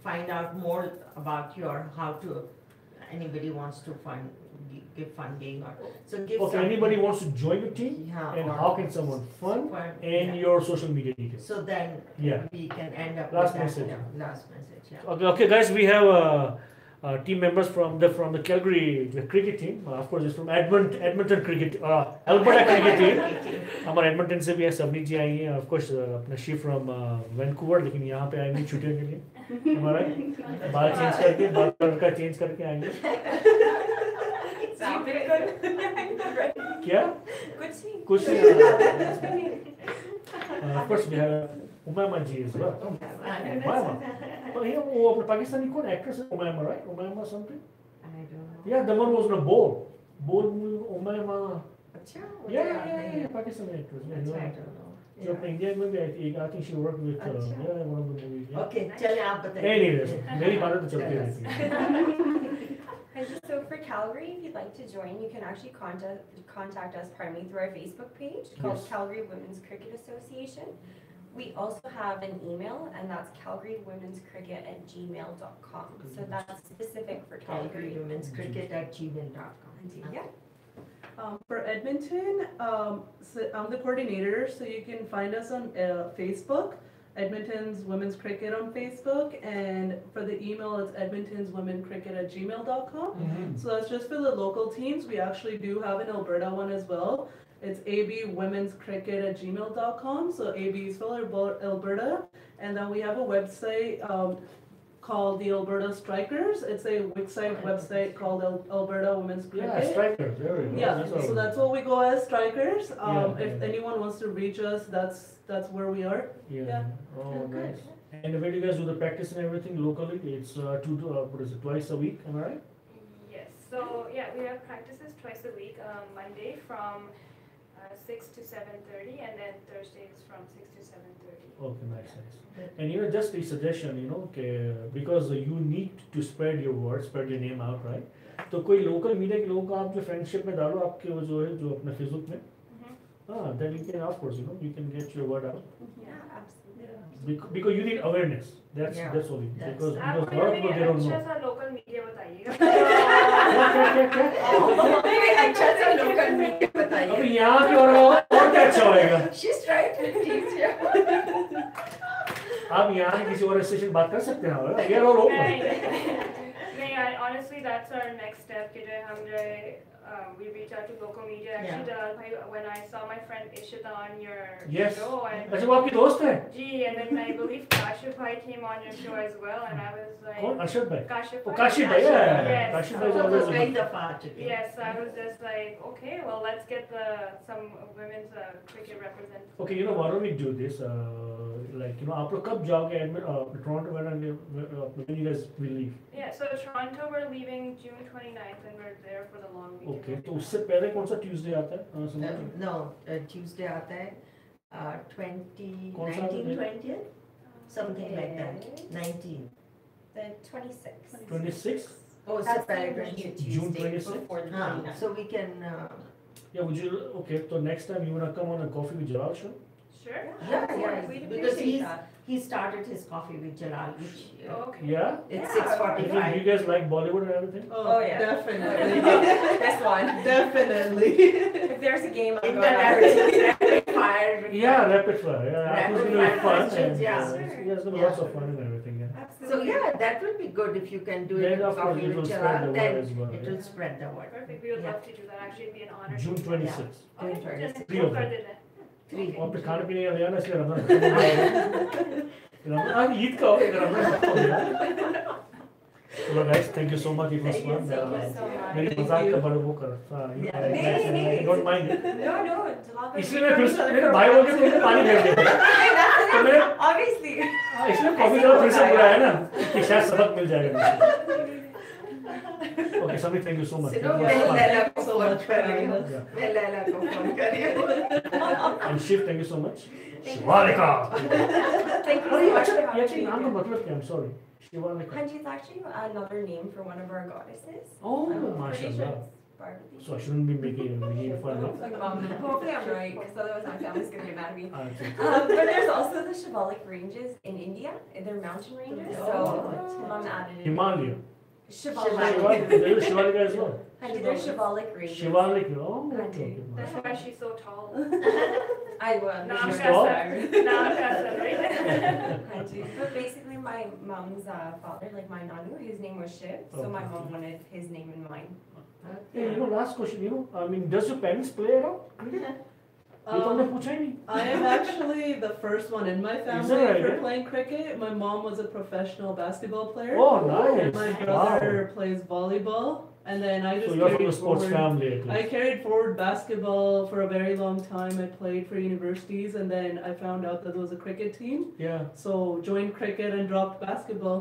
find out more about your how to. Anybody wants to give funding or so give. Okay, anybody wants to join the team, and how can someone fund and your social media details. So then we can end up last with message. That, last message. Yeah. Okay, guys, we have team members from the Calgary cricket team. Of course, it's from Edmonton cricket, Alberta cricket team. हमारे Edmonton से भी है, Savneet जी आई हैं. Of course, अपना she from Vancouver, लेकिन यहाँ पे आई नहीं छुट्टियों के लिए. हमारा बाल चेंज करके, बाल कलर का चेंज करके आएंगे. क्या? कुछ नहीं. Of course, we have Maima ji as well. Maima. Oh, here, वो Pakistani कौन actress है? Maima, right? Maima something? I don't know. Yeah, the one was in a bowl. Bowl movie, Maima. Yeah, Pakistani actress. I don't know. So India में भी I think she worked with one of the movies. Okay, चलिए आप बताइए. Anyways, मेरी बातें तो चलती रहती हैं. So for Calgary, if you'd like to join, you can actually contact us through our Facebook page called Calgary Women's Cricket Association. We also have an email, and that's calgarywomenscricket@gmail.com. So that's specific for Calgary. calgarywomenscricket@gmail.com. Yeah. For Edmonton, so I'm the coordinator, so you can find us on Facebook, Edmonton's Women's Cricket on Facebook, and for the email, it's edmontonswomencricket@gmail.com. So that's just for the local teams. We actually do have an Alberta one as well. It's abwomenscricket@gmail.com. So AB is for Alberta, and then we have a website called the Alberta Strikers. It's a website called Alberta Women's Cricket. Yeah, Strikers. There we go. Yeah, so that's what we go as Strikers. If anyone wants to reach us, that's where we are. Yeah. Oh, nice. And where do you guys do the practice and everything locally? It's twice a week, am I right? Yes. So we have practices twice a week. Monday from 6 to 7:30, and then Thursdays from 6 to 7:30. Okay, nice. And just a suggestion, because you need to spread your word, spread your name out, right? तो कोई local media के लोगों को आप जो friendship में डालो आपके वो जो है जो अपने Facebook में, then you can of course you can get your word out. Yeah, absolutely. Because you need awareness. That's all. Because आप a lot of people they don't know. अच्छा सा local media बताइएगा. अच्छा सा local media बताइए. अभी यहाँ पे और क्या अच्छा होएगा? She's trying to teach you. आप यहाँ किसी और स्टेशन बात कर सकते हैं, we are all open. नहीं, honestly that's our next step कि जो हम जो we reach out to local media. Actually, when I saw my friend Ishita on your show, अच्छा वो आपकी दोस्त है? जी, and then I believe Kashif Bhai came on your show as well, and I was like, कौन? अर्शद भाई? Kashif Oh, Bhai. Kashif Bhai, yeah. Yes. Kashif Bhai is always a good. Yes, I was just like, okay, well, let's get some women's cricket representatives. Okay, you know, why don't we do this? Like, you know, आप लोग कब जाओगे Toronto when you guys will leave? Yeah, so Toronto we're leaving June 29th and we're there for the long weekend. Okay, तो उससे पहले कौन सा Tuesday आता है? No, Tuesday आता है 20th, something like that. 19. The 26th. 26th? Oh, That's June 26th? before the 29th. So we can. Yeah, would you? Okay, so next time you wanna come on a coffee with Jalal show? Sure. Yeah, We'd because appreciate that. he started his coffee with Jalal, which Okay. Yeah. it's Do 6:45. you guys like Bollywood and everything? Oh, yeah. Definitely. This one. Definitely. If there's a game, I'm In going the on. rapid fire. Yeah, rapid fire. Yeah, I think it's gonna be Rapid fun. fire questions, And, yeah. it's gonna be lots of fun and everything. Yeah. So yeah, that will be good if you can do it Then with of course coffee it will with spread the Jalal. word Then as well. it will spread the word. Perfect. We would love to do that. Actually, it'd be an honor. June 26th. Okay, June 26th. then Three of कर them. देते हैं. Three. और फिर खाने पीने का लिया ना इसलिए रमजान आज ईद का हो गया रमजान हो गया Well guys, thank you so much. It was fun. Thank you so much. मेरी मजाक का बड़ा वो कर I don't mind it. No, इसलिए मैं फिर से मेरे भाई बोल के तुमने पानी भेज दिया तो मैं obviously. इसलिए कॉफी का फिर से बुलाया ना कि शायद सबक मिल जाएगा मुझे Okay, Samit, thank you so much. So, मैं लैला को फोन कर रही हूँ. मैं लैला को फोन कर रही हूँ. And Shiv, thank you so much. Shivalika. Thank you so much for having Actually, me. नाम का मतलब क्या? I'm sorry. Shivalika. Hanji, it's actually another name for one of our goddesses. Oh, I'm pretty sure mashallah. it's Parvati. So I shouldn't be making fun of. Hopefully I'm right, because otherwise my family's going to get mad at me. Okay. But there's also the Shivalik ranges in India. They're mountain ranges, so Mom added it. Himalaya. Shivalik. There is Shivalika as well. Hanji, they're Shivalik ranges. Shivalika. Oh, okay. That's why she's so tall. I was. Naam She's ka tall? asar. Naam ka asar, right? Hanji. But basically my mom's father, like my nanu, his name was Shiv, so my mom wanted his name in mine. Hey, you know, last question. You know, I mean, does your parents play around cricket? ये तो हमने पूछा ही नहीं. I am actually the first one in my family right, for yeah? playing cricket. My mom was a professional basketball player. Oh, nice. My brother plays volleyball. And then I just So you're from a carried sports forward. family, at I least. carried forward basketball for a very long time. I played for universities, and then I found out that there was a cricket team. Yeah. So joined cricket and dropped basketball.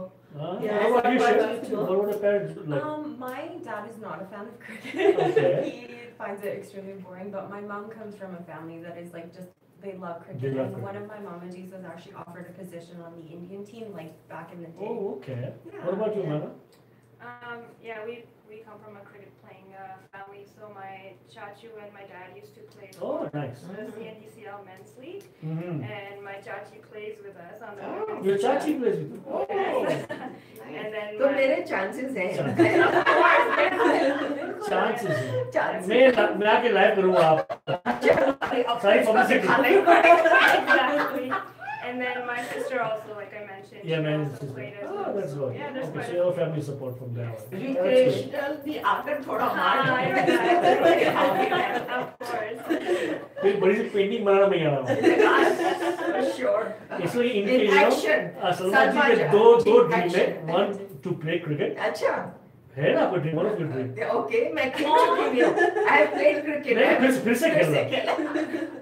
Yeah. How about you, Shiv? What about the parents like? My dad is not a fan of cricket. Okay. He finds it extremely boring, but my mom comes from a family that is like just, they love cricket. They love and cricket. one of my mamajis was actually offered a position on the Indian team like back in the day. Oh, okay. Yeah. What about you, Mama? Yeah, we come from a cricket playing family. So my chachu and my dad used to play Oh, nice. the CNDCL Men's League, Mm-hmm. and my chachi plays with us on the Oh, women's your team. chachi plays with you. Oh. And then तो मेरे chances हैं. Chances. Chances. मैं आके live करूँगा आप. Sorry, publicity. Exactly. And then my sister also, like I mentioned, Yeah, she man. also played as Oh, well. that's good. Yeah, there's Okay, quite so a you have family support from there. Recreational भी आकर थोड़ा hard है. Of course. फिर बड़ी सी painting बनाना मैं आ रहा हूँ. For sure. इसलिए In इनके action. सलमान जी के दो ड्रीम है. One to play cricket. अच्छा. है ना आपका dream? One of your dream. Okay, मैं खेल चुकी हूँ. I have played cricket. नहीं फिर से खेलना.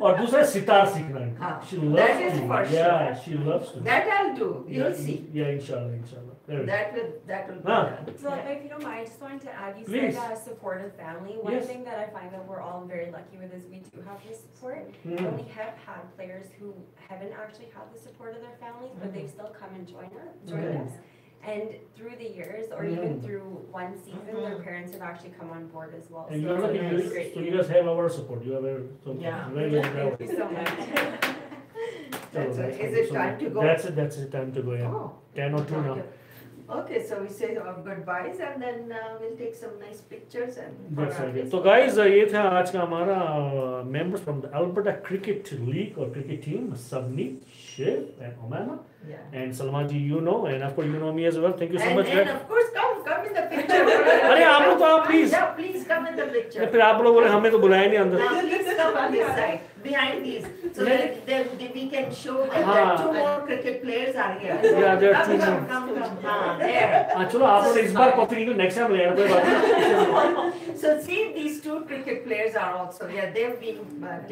और दूसरा सितार सीखना है. हाँ. She loves That is to. for Yeah, sure. she loves to. That I'll do. You'll Yeah, see. Yeah, inshallah. There we go. That will be Huh. done. So if you don't mind, I just wanted to add, you Please. said a supportive family. One Yes. thing that I find that we're all very lucky with is we do have this support. We only have had players who haven't actually had the support of their families, but they've still come and joined us. And through the years, or even through one season, their parents have actually come on board as well. And So you are it's lucky. a really great So you guys have our support. You have Yeah. very very Thank you so much. That's right. Is it time to go? That's it. Time to go. Yeah. Oh. 10 or 2 now. Okay, so we say our goodbyes and then we'll take some nice pictures and. That's right. So guys, ये था आज का हमारा members from the Alberta Cricket League or cricket team, Savneet, Shiv, and Maima. Yeah. And Salman ji, you know, and of course you know me as well. Thank you so much. And of course, come in the picture. अरे आप लोग तो आप please. Yeah, please come in the picture. फिर आप लोग बोले हमें तो बुलाया नहीं अंदर. Please come on this side, behind these, so that we can show that two more cricket players are here. Yeah, there are two more. Come, there. चलो आप लोग इस बार कॉफी नहीं नेक्स्ट टाइम ले आना कोई बात नहीं. So see, these two cricket players are also here. They've been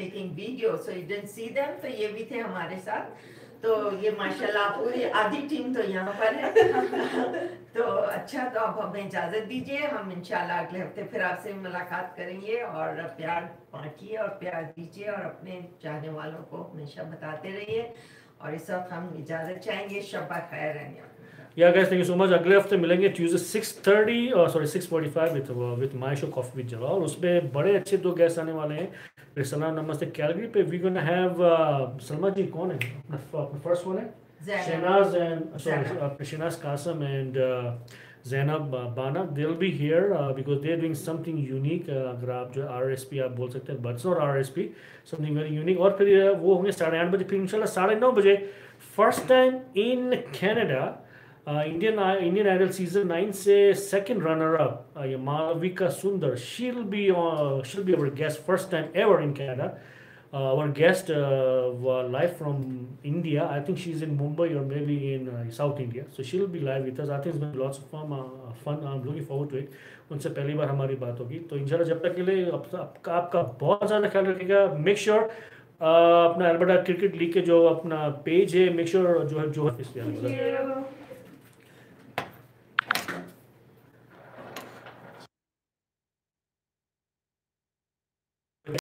taking video, so you didn't see them. तो ये भी थे हमारे साथ. तो ये माशाल्लाह पूरी आधी टीम तो यहाँ पर है. तो अच्छा, तो अब हमें इजाज़त दीजिए. हम इंशाल्लाह अगले हफ्ते फिर आपसे मुलाकात करेंगे और प्यार बांटिए और प्यार दीजिए और अपने चाहने वालों को हमेशा बताते रहिए. और इस वक्त हम इजाज़त चाहेंगे. शब्बा खैर है. Yeah guys, thank you so much. अगले हफ्ते मिलेंगे Tuesday 6:45 with my show Coffee with Jalal. उसमें बड़े अच्छे 2 गेस्ट आने वाले हैं. फिर सलाम नमस्ते कैलगरी पे we gonna have Salma ji. कौन है अपना फर्स्ट वन है? Shahnaz and Shahnaz Kasam and Zainab Bana. They'll be here because they're doing something unique. अगर आप जो RSP आप बोल सकते हैं, but it's not RSP, something very unique. और फिर वो होंगे 8:30 बजे. फिर इंशाल्लाह 9:30 बजे first time in Canada Indian Idol season 9 से second runner up ये मालविका सुंदर. She'll be our guest first time ever in Canada. Our guest live from India. I think she's in Mumbai or maybe in South India. So she'll be live with us. I think it's going to be lots of fun. I'm looking forward to it. उनसे पहली बार हमारी बात होगी. तो इंशाल्लाह जब तक के लिए आपका बहुत ज़्यादा ख्याल रखिएगा. Make sure अपना अल्बर्टा क्रिकेट लीग के जो अपना पेज है, make sure जो है